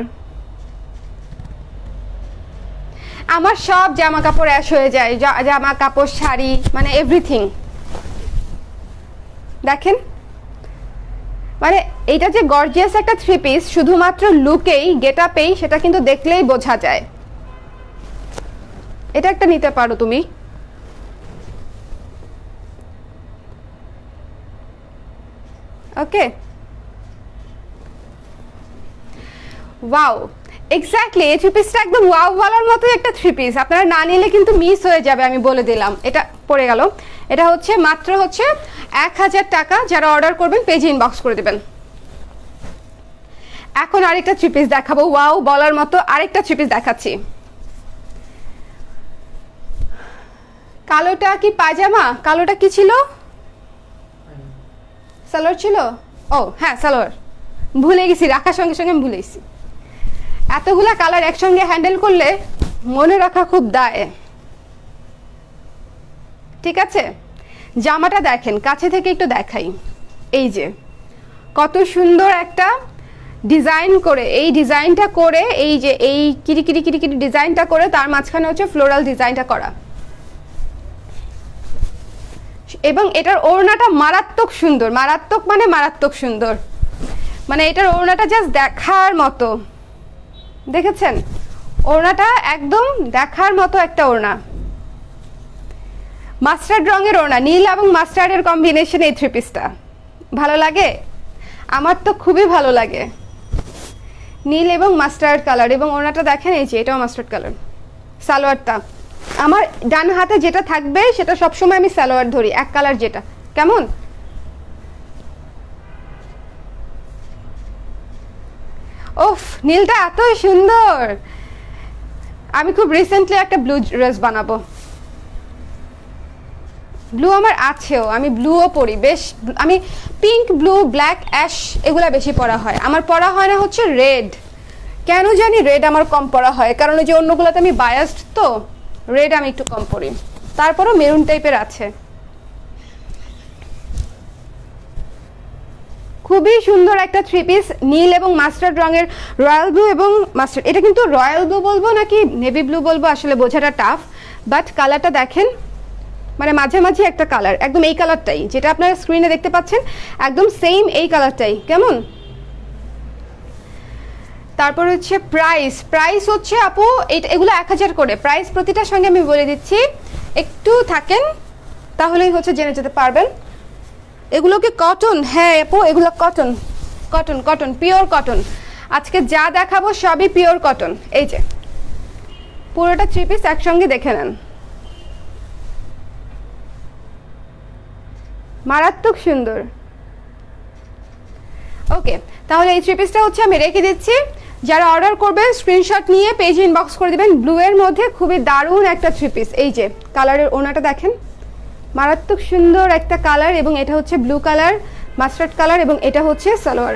আমার সব জামা কাপড় অ্যাশ হয়ে যায়, জামা কাপড়, শাড়ি, মানে এভরিথিং। দেখেন, মানে এইটা যে গর্জিয়াস একটা থ্রি পিস, শুধুমাত্র লুকেই, গেট আপেই সেটা কিন্তু দেখলেই বোঝা যায়। এটা একটা নিতে পারো তুমি। ওকে, ওয়াও, এক্স্যাক্টলি। এই থ্রি পিসটা একদম ওয়াও বলার মতো একটা থ্রি পিস। আপনারা না নিলে কিন্তু মিস হয়ে যাবে, আমি বলে দিলাম। এটা পড়ে গেল। এটা হচ্ছে মাত্র হচ্ছে 1000 টাকা। যারা অর্ডার করবেন পেজে ইনবক্স করে দেবেন। এখন আরেকটা থ্রি পিস দেখাবো, ওয়াও বলার মতো আরেকটা থ্রি পিস দেখাচ্ছি। কালোটা কি পায়জামা? কালোটা কি ছিল? সালোয়ার ছিল? ও হ্যাঁ, সালোয়ার। ভুলে গেছি, রাখার সঙ্গে সঙ্গে আমি ভুলে গেছি। এতগুলা কালার একসঙ্গে হ্যান্ডেল করলে মনে রাখা খুব দায়, ঠিক আছে। জামাটা দেখেন, কাছে থেকে একটু দেখাই। এই যে কত সুন্দর একটা ডিজাইন করে, এই ডিজাইনটা করে, এই যে এই কিরিকিরি কিরিকিরি ডিজাইনটা করে, তার মাঝখানে হচ্ছে ফ্লোরাল ডিজাইনটা করা। এবং এটার ওড়নাটা মারাত্মক সুন্দর, মারাত্মক মানে মারাত্মক সুন্দর। মানে এটার ওড়নাটা জাস্ট দেখার মতো। দেখেছেন, ওড়নাটা একদম দেখার মতো একটা ওড়না। মাস্টার্ড রঙের ওড়না, নীল এবং মাস্টার্ডের কম্বিনেশন। এই থ্রি পিসটা ভালো লাগে? আমার তো খুবই ভালো লাগে। নীল এবং মাস্টার্ড কালার, এবং ওড়নাটা দেখেন, এই যে এটাও মাস্টার্ড কালার। সালোয়ারটা আমার ডান হাতে যেটা থাকবে সেটা সবসময় আমি সালোয়ার ধরি, এক কালার যেটা। কেমন? ওফ, নীলটা এত সুন্দর। আমি খুব রিসেন্টলি একটা ব্লু ড্রেস বানাবো। ব্লু আমার আছেও, আমি ব্লুও পরি বেশ। আমি পিঙ্ক, ব্লু, ব্ল্যাক, অ্যাশ এগুলা বেশি পরা হয়। আমার পরা হয় না হচ্ছে রেড। কেন জানি রেড আমার কম পরা হয়, কারণ ওই যে অন্যগুলোতে আমি বায়াসড, তো রেড আমি একটু কম পরি। তারপরও মেরুন টাইপের আছে। খুবই সুন্দর একটা থ্রি পিস, নীল এবং মাস্টার্ড রঙের, রয়্যাল ব্লু এবং মাস্টার্ড। এটা কিন্তু রয়্যাল ব্লু বলবো নাকি নেভি ব্লু বলবো আসলে বোঝাটা টাফ, বাট কালারটা দেখেন মানে মাঝামাঝি একটা কালার, একদম এই কালারটাই যেটা আপনারা স্ক্রিনে দেখতে পাচ্ছেন, একদম সেম এই কালারটাই। কেমন? তারপর হচ্ছে প্রাইস হচ্ছে আপু এগুলো 1000 করে প্রাইস। প্রতিটার সঙ্গে আমি বলে দিচ্ছি, একটু থাকেন তাহলেই হচ্ছে জেনে যেতে পারবেন। এগুলো কি কটন? হ্যাঁ আপু, এগুলো cotton cotton cotton, pure cotton. আজকে যা দেখাবো সবই পিওর কটন। এই যে পুরোটা 3 পিস একসঙ্গে দেখে নেন, মারাত্মক সুন্দর। ওকে, তাহলে এই 3 পিসটা হচ্ছে আমি রেখে দিচ্ছি। যারা অর্ডার করবেন স্ক্রিনশট নিয়ে পেজে ইনবক্স করে দিবেন। ব্লু এর মধ্যে খুবই দারুণ একটা 3 পিস। এই যে কালারের ওনাটা দেখেন, মারাত্মক সুন্দর একটা কালার, এবং এটা হচ্ছে ব্লু কালার, মাস্টার্ড কালার, এবং এটা হচ্ছে সালোয়ার।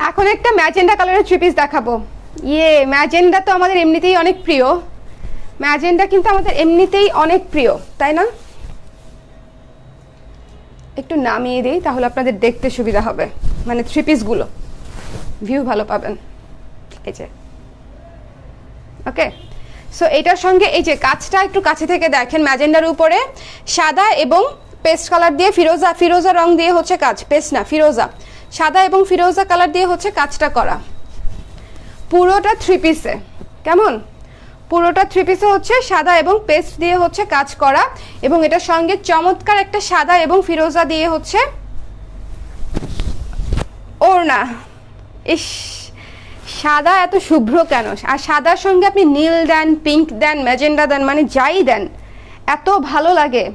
এখন একটা ম্যাজেন্ডা কালারের 3 পিস দেখাবো। ম্যাজেন্ডা তো আমাদের এমনিতেই অনেক প্রিয়, ম্যাজেন্ডা কিন্তু আমাদের এমনিতেই অনেক প্রিয়, তাই না? একটু নামিয়ে দিই তাহলে আপনাদের দেখতে সুবিধা হবে, মানে 3 পিসগুলো ভিউ ভালো পাবেন। এই যে ওকে, সো এটার সঙ্গে এই যে কাজটা একটু কাছে থেকে দেখেন, ম্যাজেন্ডার উপরে সাদা এবং পেস্ট কালার দিয়ে ফিরোজা রং দিয়ে হচ্ছে কাজ, পেস্ট না ফিরোজা, সাদা এবং ফিরোজা কালার দিয়ে হচ্ছে কাজটা করা পুরোটা 3 পিসে। কেমন? পুরোটা 3 পিসে হচ্ছে সাদা এবং পেস্ট দিয়ে হচ্ছে কাজ করা, এবং এটার সঙ্গে চমৎকার একটা সাদা এবং ফিরোজা দিয়ে হচ্ছে ওড়না। ইস, সাদা এত শুভ্র কেন? আর সাদার সঙ্গে আপনি নীল দেন, পিঙ্ক দেন, ম্যাজেন্ডা দেন, মানে যাই দেন এত ভালো লাগে,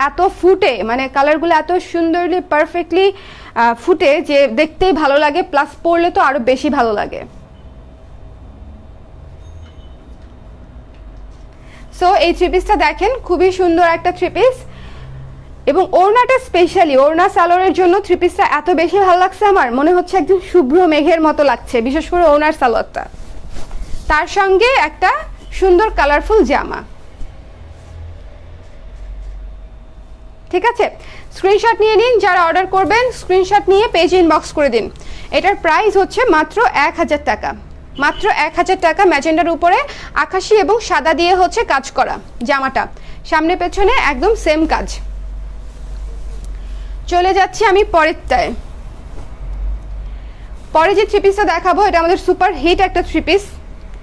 এত ফুটে, মানে কালারগুলো এত সুন্দরলি পারফেক্টলি ফুটে যে দেখতেই ভালো লাগে, প্লাস পরলে তো আরো বেশি ভালো লাগে। সো এই 3 পিসটা দেখেন, খুবই সুন্দর একটা 3 পিস, এবং ওড়নাটা স্পেশালি ওড়না সালোয়ারের জন্য 3 পিসটা এত বেশি ভালো লাগছে আমার, মনে হচ্ছে একদম শুভ্র মেঘের মতো লাগছে, বিশেষ করে ওড়নার সালোয়ারটা, তার সঙ্গে একটা সুন্দর কালারফুল জামা। ঠিক আছে, স্ক্রিনশট নিয়ে নিন, যারা অর্ডার করবেন স্ক্রিনশট নিয়ে পেজে ইনবক্স করে দিন। এটার প্রাইস হচ্ছে মাত্র 1000 টাকা, মাত্র 1000 টাকা। ম্যাজেন্ডার উপরে আকাশি এবং সাদা দিয়ে হচ্ছে কাজ করা জামাটা, সামনে পেছনে একদম সেম কাজ। চলে যাচ্ছি আমি পরেরটায়। পরে যে 3 পিসটা দেখাবো এটা আমাদের সুপার হিট একটা 3 পিস,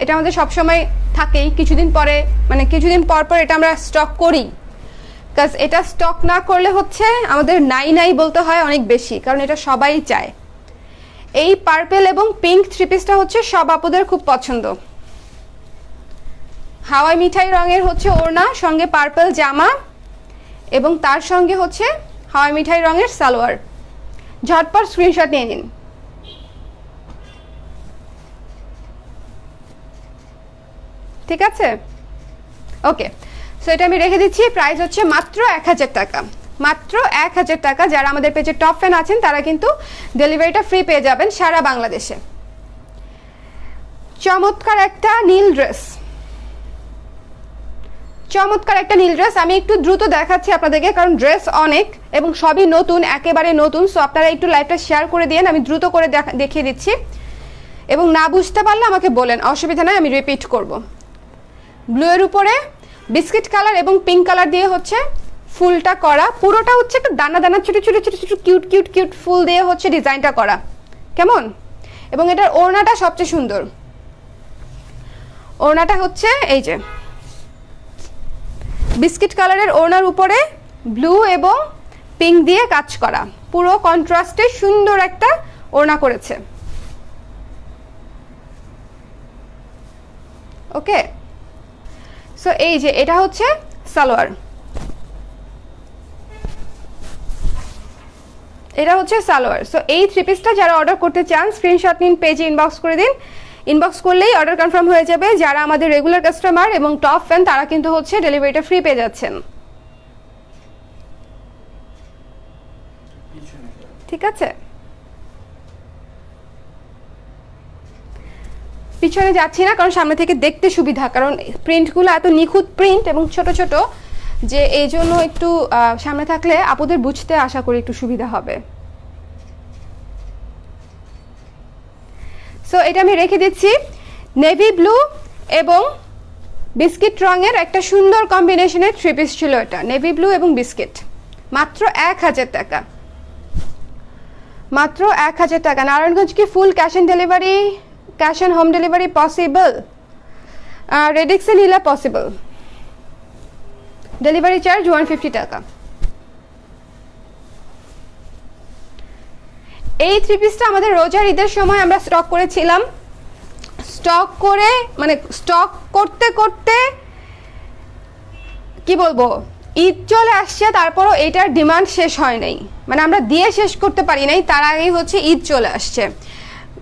এটা আমাদের সবসময় থাকেই, কিছুদিন পরে মানে কিছুদিন পর পর এটা আমরা স্টক করি, কারণ এটা স্টক না করলে হচ্ছে আমাদের নাই বলতে হয় অনেক বেশি, কারণ এটা সবাই চায়। এই পার্পল এবং পিঙ্ক 3 পিসটা হচ্ছে সব আপুদের খুব পছন্দ। হাওয়াই মিঠাই রঙের হচ্ছে ওড়না, সঙ্গে পার্পল জামা, এবং তার সঙ্গে হচ্ছে হাওয়াই মিঠাই রঙের সালোয়ার। ঝটপট স্ক্রিনশট নিয়ে নিন। ঠিক আছে, ওকে, সো এটা আমি রেখে দিচ্ছি। প্রাইস হচ্ছে মাত্র 1000 টাকা, মাত্র 1000 টাকা। যারা আমাদের পেজে টপ ফ্যান আছেন তারা কিন্তু ডেলিভারিটা ফ্রি পেয়ে যাবেন সারা বাংলাদেশে। চমৎকার একটা নীল ড্রেস, চমৎকার একটা নীল ড্রেস। আমি একটু দ্রুত দেখাচ্ছি আপনাদেরকে, কারণ ড্রেস অনেক এবং সবই নতুন, একেবারে নতুন। সো আপনারা একটু লাইভটা শেয়ার করে দিন, আমি দ্রুত করে দেখিয়ে দিচ্ছি, এবং না বুঝতে পারলে আমাকে বলেন, অসুবিধা নয়, আমি রিপিট করব। ব্লু এর উপরে বিস্কিট কালার এবং পিঙ্ক কালার দিয়ে হচ্ছে ফুলটা করা, পুরোটা হচ্ছে একটা দানা দানা ছোট ছোট ছোট ছোট কিউট কিউট কিউট ফুল দিয়ে হচ্ছে ডিজাইনটা করা। কেমন? এবং এটার ওড়নাটা সবচেয়ে সুন্দর। ওড়নাটা হচ্ছে এই যে বিস্কিট কালারের ওড়নার উপরে ব্লু এবং পিঙ্ক দিয়ে কাজ করা, পুরো কন্ট্রাস্টে সুন্দর একটা ওড়না করেছে। ওকে, সো এই যে এটা হচ্ছে সালোয়ার, এটা হচ্ছে সালোয়ার। সো এই 3 পিসটা যারা অর্ডার করতে চান স্ক্রিনশট নিন, পেজে ইনবক্স করে দিন। ইনবক্স করলেই অর্ডার কনফার্ম হয়ে যাবে। যারা আমাদের রেগুলার কাস্টমার এবং টপ ফ্যান তারা কিন্তু হচ্ছে ডেলিভারিটা ফ্রি পেয়ে যাচ্ছেন। ঠিক আছে, পিছনে যাচ্ছি না কারণ সামনে থেকে দেখতে সুবিধা, কারণ প্রিন্টগুলো এত নিখুঁত প্রিন্ট এবং ছোট ছোট যে এই জন্য একটু সামনে থাকলে আপুদের বুঝতে আশা করি একটু সুবিধা হবে। সো এটা আমি রেখে দিচ্ছি নেভি ব্লু এবং বিস্কিট রঙের একটা সুন্দর কম্বিনেশনের থ্রি পিস ছিল এটা, নেভি ব্লু এবং বিস্কিট, মাত্র 1000 টাকা, মাত্র 1000 টাকা। নারায়ণগঞ্জ কি full cash on delivery, cash on home delivery possible? রেডিক্সে নিলে পসিবল, ডেলিভারি চার্জ 150 টাকা। এই থ্রি পিসটা আমাদের রোজার ঈদের সময় আমরা স্টক করেছিলাম, স্টক করে মানে স্টক করতে করতে কি বলবো, ঈদ চলে আসছে, তারপরও এইটার ডিমান্ড শেষ হয় নাই, মানে আমরা দিয়ে শেষ করতে পারি নাই, তার আগেই হচ্ছে ঈদ চলে আসছে।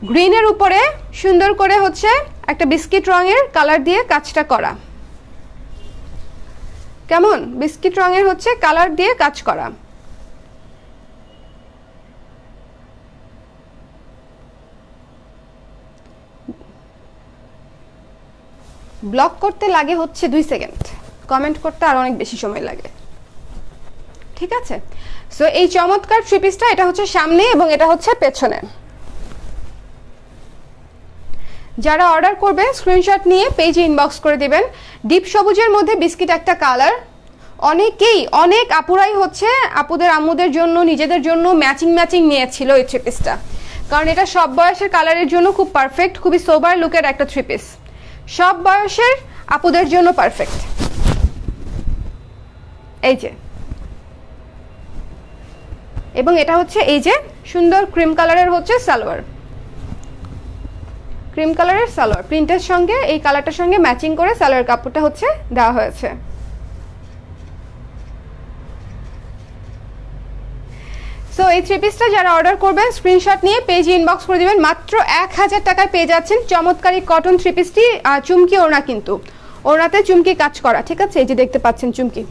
গ্রিনের উপরে সুন্দর করে হচ্ছে একটা বিস্কিট রঙের কালার দিয়ে কাজটা করা, কেমন, বিস্কিট রঙের হচ্ছে কালার দিয়ে কাজ করা। ব্লক করতে লাগে হচ্ছে 2 সেকেন্ড, কমেন্ট করতে আর অনেক বেশি সময় লাগে, ঠিক আছে। সো এই চমৎকার থ্রি পিসটা, এটা হচ্ছে সামনে এবং এটা হচ্ছে পেছনে। যারা অর্ডার করবে স্ক্রিনশট নিয়ে পেজে ইনবক্স করে দিবেন। ডিপ সবুজের মধ্যে বিস্কিট একটা কালার, অনেকেই অনেক আপুরাই হচ্ছে আপুদের আম্মুদের জন্য নিজেদের জন্য ম্যাচিং ম্যাচিং নিয়েছিল এই থ্রি পিসটা, কারণ এটা সব বয়সের কালারের জন্য খুব পারফেক্ট, খুবই সোবার লুকের একটা থ্রি পিস, সব বয়সের আপুদের জন্য পারফেক্ট। এই যে, এবং এটা হচ্ছে এই যে সুন্দর ক্রিম কালারের হচ্ছে সালোয়ার, ক্রিম কালারের সালোয়ার প্রিন্টের সঙ্গে এই কালারটার সঙ্গে ম্যাচিং করে সালোয়ার কাপড়টা হচ্ছে দেওয়া হয়েছে। সো এই থ্রি পিসটা যারা অর্ডার করবেন স্ক্রিনশট নিয়ে পেজে ইনবক্স করে দিবেন, মাত্র 1000 টাকায় পেয়ে যাচ্ছেন চমৎকারী কটন থ্রি পিসটি। চুমকি ওড়না, কিন্তু ওড়নাতে চুমকি কাজ করা, ঠিক আছে, এই যে দেখতে পাচ্ছেন চুমকি,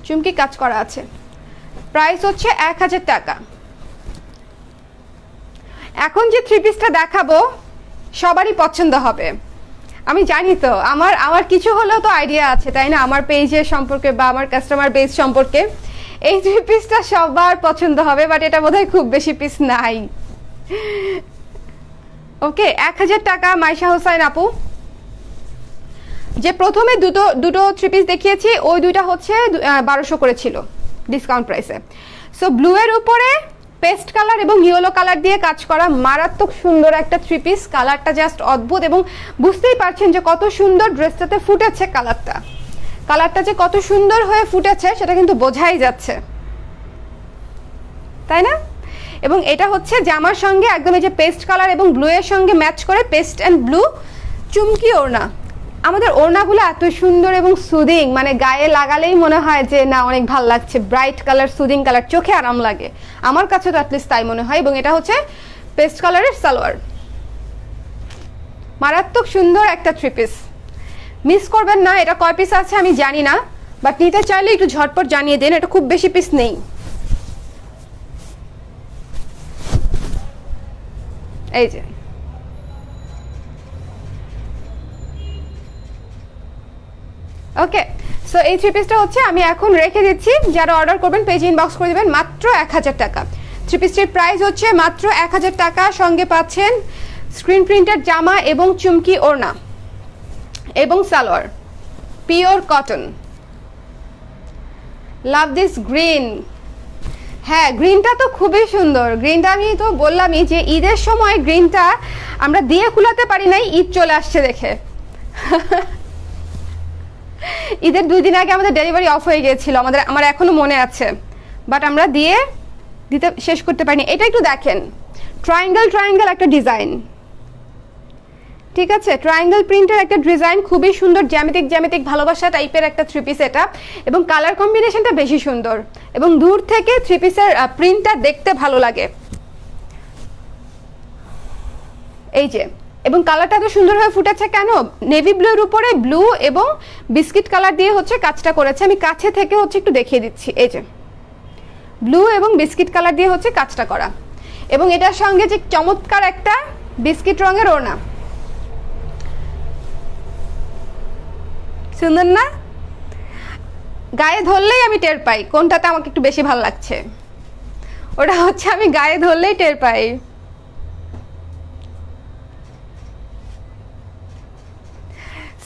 চুমকি কাজ করা আছে। প্রাইস হচ্ছে 1000 টাকা। এখন যে থ্রি পিসটা দেখাবো সবারই পছন্দ হবে, আমি জানি তো, আমার কিছু হলেও তো আইডিয়া আছে তাই না, আমার পেজের সম্পর্কে বা আমার কাস্টমার বেস সম্পর্কে। এই থ্রি পিসটা সবার পছন্দ হবে, বাট এটা বোধহয় খুব বেশি পিস নাই। ওকে, 1000 টাকা। মাইশা হোসাইন আপু, যে প্রথমে দুটো থ্রি পিস দেখিয়েছি ওই দুইটা হচ্ছে 1200 করেছিল ডিসকাউন্ট প্রাইসে। সো ব্লু এর উপরে পেস্ট কালার এবং ইয়েলো কালার দিয়ে কাজ করা মারাত্মক সুন্দর একটা থ্রি পিস, কালারটা জাস্ট অদ্ভুত, এবং বুঝতেই পারছেন যে কত সুন্দর ড্রেসটাতে ফুটেছে কালারটা যে কত সুন্দর হয়ে ফুটেছে সেটা কিন্তু বোঝাই যাচ্ছে, তাই না। এবং এটা হচ্ছে জামার সঙ্গে একদম এই যে পেস্ট কালার এবং ব্লু এর সঙ্গে ম্যাচ করে পেস্ট অ্যান্ড ব্লু চুমকি ওড়না। আমাদের ওড়নাগুলো এত সুন্দর এবং সুদিং, মানে গায়ে লাগালেই মনে হয় যে না অনেক ভালো লাগছে, ব্রাইট কালার, সুদিং কালার, চোখে আরাম লাগে, আমার কাছে তো অ্যাটলিস্ট তাই মনে হয়। এবং এটা হচ্ছে পেস্ট কালারের সালোয়ার, মারাত্মক সুন্দর একটা থ্রি পিস, মিস করবেন না। এটা কয় পিস আছে আমি জানি না, বাট নিতে চাইলে একটু ঝটপট জানিয়ে দেন, এটা খুব বেশি পিস নেই। এই যে ওকে, সো এই থ্রি পিসটা হচ্ছে আমি এখন রেখে দিচ্ছি, যারা অর্ডার করবেন পেজে ইনবক্স করে দেবেন, মাত্র 1000 টাকা। থ্রি পিসটির প্রাইস হচ্ছে মাত্র 1000 টাকা, সঙ্গে পাচ্ছেন স্ক্রিন প্রিন্টের জামা এবং চুমকি ওড়না এবং salwar, pure cotton. Love this green, হ্যাঁ গ্রিনটা তো খুবই সুন্দর, গ্রিনটা আমি তো বললামই যে ঈদের সময় গ্রিনটা আমরা দিয়ে কুলাতে পারি নাই, ঈদ চলে আসছে দেখে। ঈদের 2 দিন আগে আমাদের ডেলিভারি অফ হয়ে গিয়েছিল, আমার এখনো মনে আছে, বাট আমরা দিতে শেষ করতে পারিনি। এটা একটু দেখেন, ট্রায়াঙ্গেল একটা ডিজাইন, ঠিক আছে, ট্রায়াঙ্গেল প্রিন্টের একটা ডিজাইন, খুবই সুন্দর, জ্যামিতিক ভালোবাসা টাইপের একটা থ্রি পিস এটা, এবং কালার কম্বিনেশনটা বেশি সুন্দর, এবং দূর থেকে থ্রি পিসের প্রিন্টটা দেখতে ভালো লাগে। এই যে, এবং কালারটা এত সুন্দর হয়ে ফুটেছে কেন, নেভি ব্লুর উপরে ব্লু এবং বিস্কিট কালার দিয়ে হচ্ছে কাজটা করেছে। আমি কাছে থেকে হচ্ছে একটু দেখিয়ে দিচ্ছি, এই যে ব্লু এবং বিস্কিট কালার দিয়ে হচ্ছে কাজটা করা, এবং এটার সঙ্গে যে চমৎকার একটা বিস্কিট রঙের ওড়না, সুন্দর না, গায়ে ধরলেই আমি টের পাই কোনটাতে আমাকে একটু বেশি ভালো লাগছে, ওটা হচ্ছে আমি গায়ে ধরলেই টের পাই।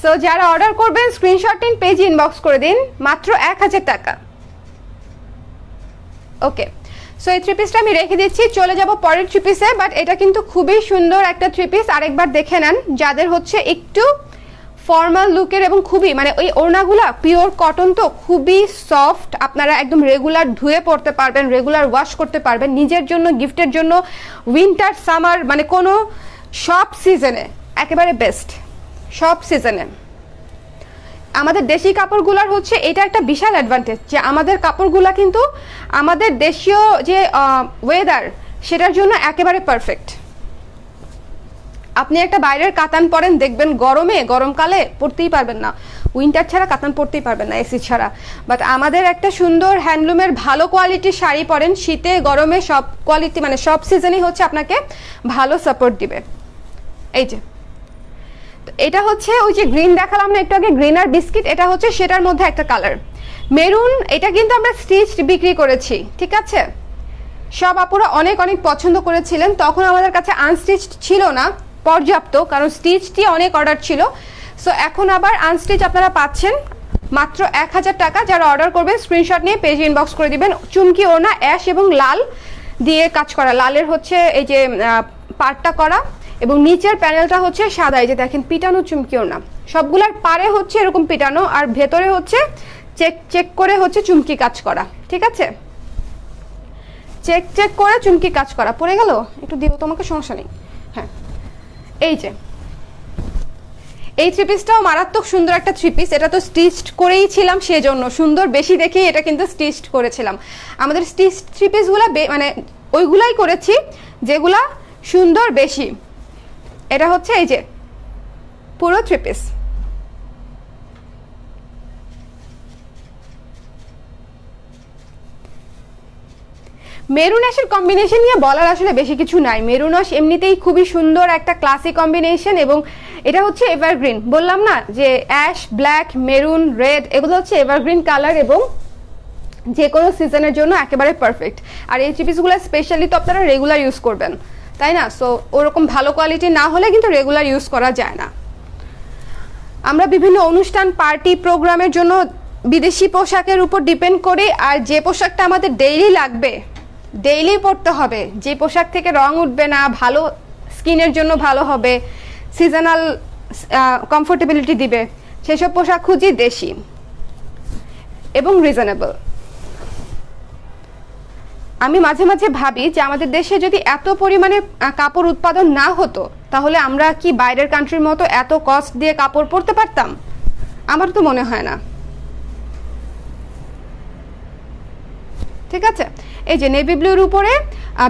সো যারা অর্ডার করবেন স্ক্রিনশট নিন, পেজ ইনবক্স করে দিন, মাত্র 1000 টাকা। ওকে, সো এই থ্রি পিসটা আমি রেখে দিচ্ছি, চলে যাব পরের থ্রি পিসে। বাট এটা কিন্তু খুবই সুন্দর একটা থ্রি পিস, আরেকবার দেখে নেন। যাদের হচ্ছে একটু ফর্মাল লুকের এবং খুবই মানে ওই ওড়নাগুলা পিওর কটন, তো খুবই সফট, আপনারা একদম রেগুলার ধুয়ে পড়তে পারবেন, রেগুলার ওয়াশ করতে পারবেন, নিজের জন্য, গিফটের জন্য, উইন্টার সামার মানে কোনো সব সিজনে একেবারে বেস্ট। সব সিজনে আমাদের দেশি কাপড়গুলোর হচ্ছে এটা একটা বিশাল অ্যাডভান্টেজ যে আমাদের কাপড়গুলা কিন্তু আমাদের দেশীয় যে ওয়েদার সেটার জন্য একেবারে পারফেক্ট। আপনি একটা বাইরের কাতান পরেন, দেখবেন গরমকালে পরতেই পারবেন না, উইন্টার ছাড়া কাতান পরতেই পারবেন না এসি ছাড়া। বাট আমাদের একটা সুন্দর হ্যান্ডলুমের ভালো কোয়ালিটির শাড়ি পরেন, শীতে গরমে সব কোয়ালিটি মানে সব সিজনেই হচ্ছে আপনাকে ভালো সাপোর্ট দিবে। এই যে এটা হচ্ছে ওই যে গ্রিন দেখালাম না একটু আগে, গ্রিন আর বিস্কিট, এটা হচ্ছে সেটার মধ্যে একটা কালার মেরুন। এটা কিন্তু আমরা স্টিচড বিক্রি করেছি, ঠিক আছে? সব আপুরা অনেক অনেক পছন্দ করেছিলেন, তখন আমাদের কাছে আনস্টিচড ছিল না পর্যাপ্ত, কারণ স্টিচটি অনেক অর্ডার ছিল। সো এখন আবার আনস্টিচ আপনারা পাচ্ছেন মাত্র 1000 টাকা। যারা অর্ডার করবেন স্ক্রিনশট নিয়ে পেজ ইনবক্স করে দিবেন। চুমকি ওড়না অ্যাশ এবং লাল দিয়ে কাজ করা, লালের হচ্ছে এই যে পার্টটা করা এবং নিচের প্যানেলটা হচ্ছে সাদা, এই যে দেখেন পিটানো চুমকি ওড়না, সবগুলার পারে হচ্ছে এরকম পিটানো আর ভেতরে হচ্ছে চেক করে হচ্ছে চুমকি কাজ করা, ঠিক আছে? চেক করে চুমকি কাজ করা। পড়ে গেল একটু দিব তোমাকে, সমস্যা নেই। হ্যাঁ, এই যে এই থ্রি পিসটাও মারাত্মক সুন্দর একটা থ্রি পিস। এটা তো স্টিচড করেই ছিলাম, সেজন্য সুন্দর বেশি দেখেই এটা কিন্তু স্টিচড করেছিলাম। আমাদের স্টিচ থ্রি পিসগুলো মানে ওইগুলাই করেছি যেগুলা সুন্দর বেশি। এটা হচ্ছে এই যে পুরো থ্রি পিস। মেরুন অ্যাশের কম্বিনেশন নিয়ে বলার আসলে বেশি কিছু নাই। মেরুন অ্যাশ এমনিতেই খুবই সুন্দর একটা ক্লাসিক কম্বিনেশন এবং এটা হচ্ছে এভারগ্রিন। বললাম না যে অ্যাশ, ব্ল্যাক, মেরুন, রেড এগুলো হচ্ছে এভারগ্রিন কালার এবং যে কোনো সিজনের জন্য একেবারে পারফেক্ট। আর এই থ্রি পিসগুলো স্পেশালি তো আপনারা রেগুলার ইউজ করবেন, তাই না? সো ওরকম ভালো কোয়ালিটি না হলে কিন্তু রেগুলার ইউজ করা যায় না। আমরা বিভিন্ন অনুষ্ঠান, পার্টি, প্রোগ্রামের জন্য বিদেশি পোশাকের উপর ডিপেন্ড করি, আর যে পোশাকটা আমাদের ডেইলি লাগবে, ডেইলি পরতে হবে, যে পোশাক থেকে রং উঠবে না, ভালো স্কিনের জন্য ভালো হবে, সিজনাল কমফোর্টেবিলিটি দিবে, সেসব পোশাক খুঁজি দেশি এবং রিজনেবল। আমি মাঝে মাঝে ভাবি যে আমাদের দেশে যদি এত পরিমাণে কাপড় উৎপাদন না হতো তাহলে আমরা কি বাইরের কান্ট্রির মতো এত কস্ট দিয়ে কাপড় পরতে পারতাম? আমার তো মনে হয় না, ঠিক আছে? এই যে নেভি ব্লুর উপরে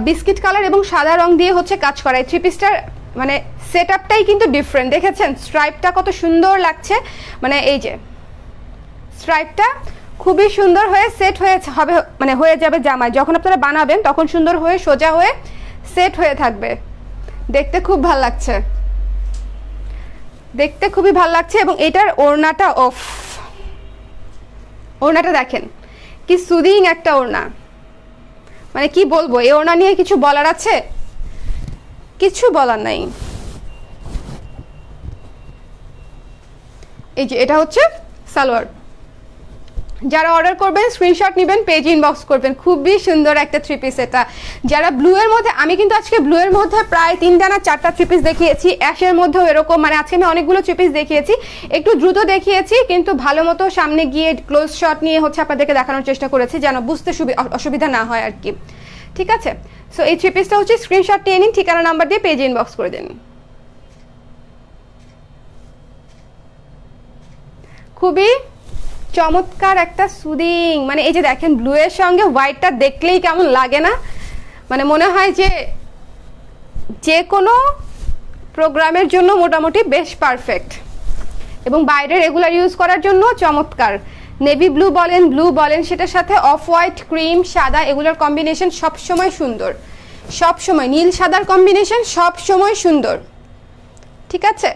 বিস্কিট কালার এবং সাদা রং দিয়ে হচ্ছে কাজ করা। এই থ্রি পিসটার মানে সেট আপটাই কিন্তু ডিফারেন্ট, দেখেছেন স্ট্রাইপটা কত সুন্দর লাগছে, মানে এই যে স্ট্রাইপটা খুবই সুন্দর হয়ে সেট হবে, মানে হয়ে যাবে জামায় যখন আপনারা বানাবেন, তখন সুন্দর হয়ে সোজা হয়ে সেট হয়ে থাকবে। দেখতে খুব ভালো লাগছে, দেখতে খুবই ভালো লাগছে। এবং এটার ওড়নাটা, অফ ওড়নাটা দেখেন কি সুদিং একটা ওড়না, মানে কি বলবো, এই ওড়না নিয়ে কিছু বলার আছে? কিছু বলার নাই। এই যে এটা হচ্ছে সালোয়ার। যারা অর্ডার করবেন স্ক্রিনশট নেবেন, পেজ ইনবক্স করবেন। খুবই সুন্দর একটা থ্রি পিস এটা। যারা ব্লু এর মধ্যে, আমি কিন্তু আজকে ব্লু এর মধ্যে প্রায় 3টা না 4টা থ্রি পিস দেখিয়েছি, অ্যাশের মধ্যেও এরকম, মানে আজকে আমি অনেকগুলো থ্রি পিস দেখিয়েছি, একটু দ্রুত দেখিয়েছি কিন্তু ভালো মতো সামনে গিয়ে ক্লোজ শট নিয়ে হচ্ছে আপনাদেরকে দেখানোর চেষ্টা করেছি যেন বুঝতে অসুবিধা না হয় আর কি, ঠিক আছে? সো এই থ্রি পিসটা হচ্ছে স্ক্রিনশট নিয়ে নিন, ঠিকানা নাম্বার দিয়ে পেজ ইনবক্স করে দিন। খুবই চমৎকার একটা সুদিং, মানে এই যে দেখেন ব্লু এর সঙ্গে হোয়াইটটা দেখলেই কেমন লাগে না, মানে মনে হয় যে কোনো প্রোগ্রামের জন্য মোটামুটি বেশ পারফেক্ট এবং বাইরে রেগুলার ইউজ করার জন্য চমৎকার। নেভি ব্লু বলেন সেটার সাথে অফ হোয়াইট, ক্রিম, সাদা এগুলোর কম্বিনেশন সবসময় সুন্দর, সবসময় নীল সাদার কম্বিনেশন সবসময় সুন্দর, ঠিক আছে?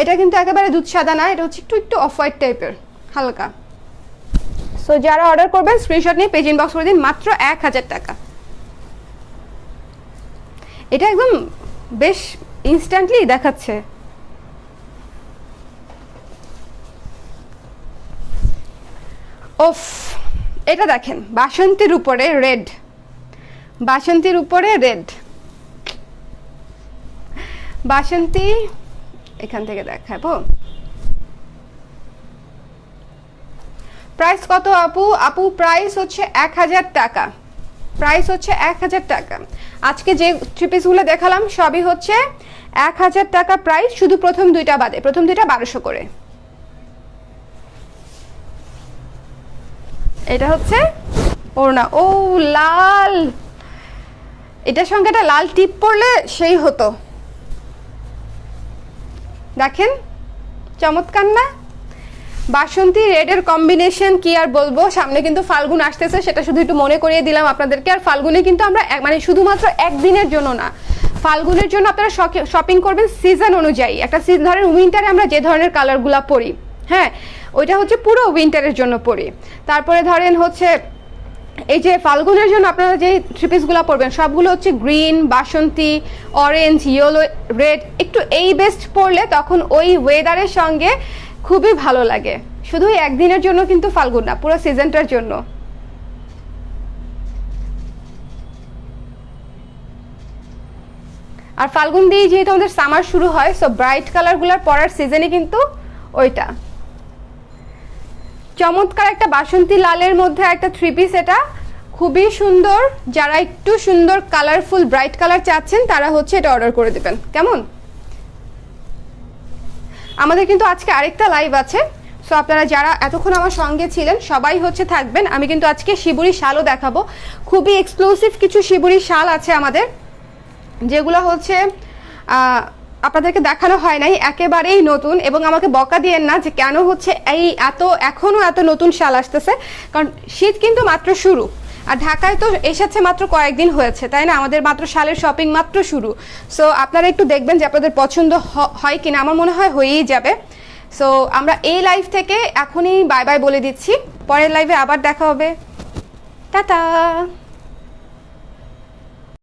এটা কিন্তু একেবারে দুধ সাদা না, এটা হচ্ছে একটু অফ হোয়াইট টাইপের হালকা। সো যারা অর্ডার করবেন স্ক্রিনশট নিয়ে পেজ ইনবক্স করে দিন, মাত্র 1000 টাকা। এটা একদম বেশ ইনস্ট্যান্টলি দেখাচ্ছে, ওফ, এটা দেখেন বাসন্তীর উপরে রেড, বাসন্তীর উপরে রেড, বাসন্তী এখান থেকে দেখাবো। প্রাইস কত আপু? আপু প্রাইস হচ্ছে 1000 টাকা, প্রাইস হচ্ছে 1000 টাকা। আজকে যে থ্রি পিসগুলো দেখালাম সবই হচ্ছে 1000 টাকা প্রাইস, শুধু প্রথম দুইটা বাদে, প্রথম দুইটা 1200 করে। এটা হচ্ছে ওড়না। ও লাল, এটার সঙ্গে একটা লাল টিপ পরলে সেই হতো। দেখেন চমৎকার না? বাসন্তী রেডের কম্বিনেশন কি আর বলবো। সামনে কিন্তু ফাল্গুন আসতেছে, সেটা শুধু একটু মনে করিয়ে দিলাম আপনাদেরকে। আর ফাল্গুনে কিন্তু আমরা মানে শুধুমাত্র একদিনের জন্য না, ফাল্গুনের জন্য আপনারা শপিং করবেন সিজন অনুযায়ী। একটা সিজন ধরেন উইন্টারে আমরা যে ধরনের কালারগুলো পরি, হ্যাঁ ওইটা হচ্ছে পুরো উইন্টারের জন্য পরি। তারপরে ধরেন হচ্ছে এই যে ফাল্গুনের জন্য আপনারা যে থ্রি পিসগুলো পরবেন সবগুলো হচ্ছে গ্রিন, বাসন্তী, অরেঞ্জ, ইয়েলো, রেড, একটু এই বেস্ট পরলে তখন ওই ওয়েদারের সঙ্গে খুবই ভালো লাগে। শুধু একদিনের জন্য কিন্তু ফাল্গুন না, পুরো সিজনটার জন্য। আর ফাল্গুন দিয়ে যেহেতু আমাদের সামার শুরু হয়, সো ব্রাইট কালারগুলোর পরার সিজনই কিন্তু ওইটা। চমৎকার একটা বাসন্তী লালের মধ্যে একটা থ্রি পিস, এটা খুবই সুন্দর। যারা একটু সুন্দর কালারফুল ব্রাইট কালার চাচ্ছেন তারা হচ্ছে এটা অর্ডার করে দেবেন। কেমন? আমাদের কিন্তু আজকে আরেকটা লাইভ আছে, সো আপনারা যারা এতক্ষণ আমার সঙ্গে ছিলেন সবাই হচ্ছে থাকবেন। আমি কিন্তু আজকে শিবুরি শালও দেখাবো, খুবই এক্সক্লুসিভ কিছু শিবুরি শাল আছে আমাদের, যেগুলো হচ্ছে আপনাদেরকে দেখানো হয় নাই, একেবারেই নতুন। এবং আমাকে বকা দিয়েন না যে কেন হচ্ছে এই এখনো এত নতুন শাল আসতেছে, কারণ শীত কিন্তু মাত্র শুরু। আর ঢাকায় তো এসেছে মাত্র কয়েকদিন হয়েছে, তাই না? আমাদের মাত্র শালের শপিং মাত্র শুরু। সো আপনারা একটু দেখবেন যে আপনাদের পছন্দ হয় কিনা। আমার মনে হয় হয়েই যাবে। সো আমরা এই লাইভ থেকে এখনই বাই বাই বলে দিচ্ছি, পরের লাইভে আবার দেখা হবে। টাটা।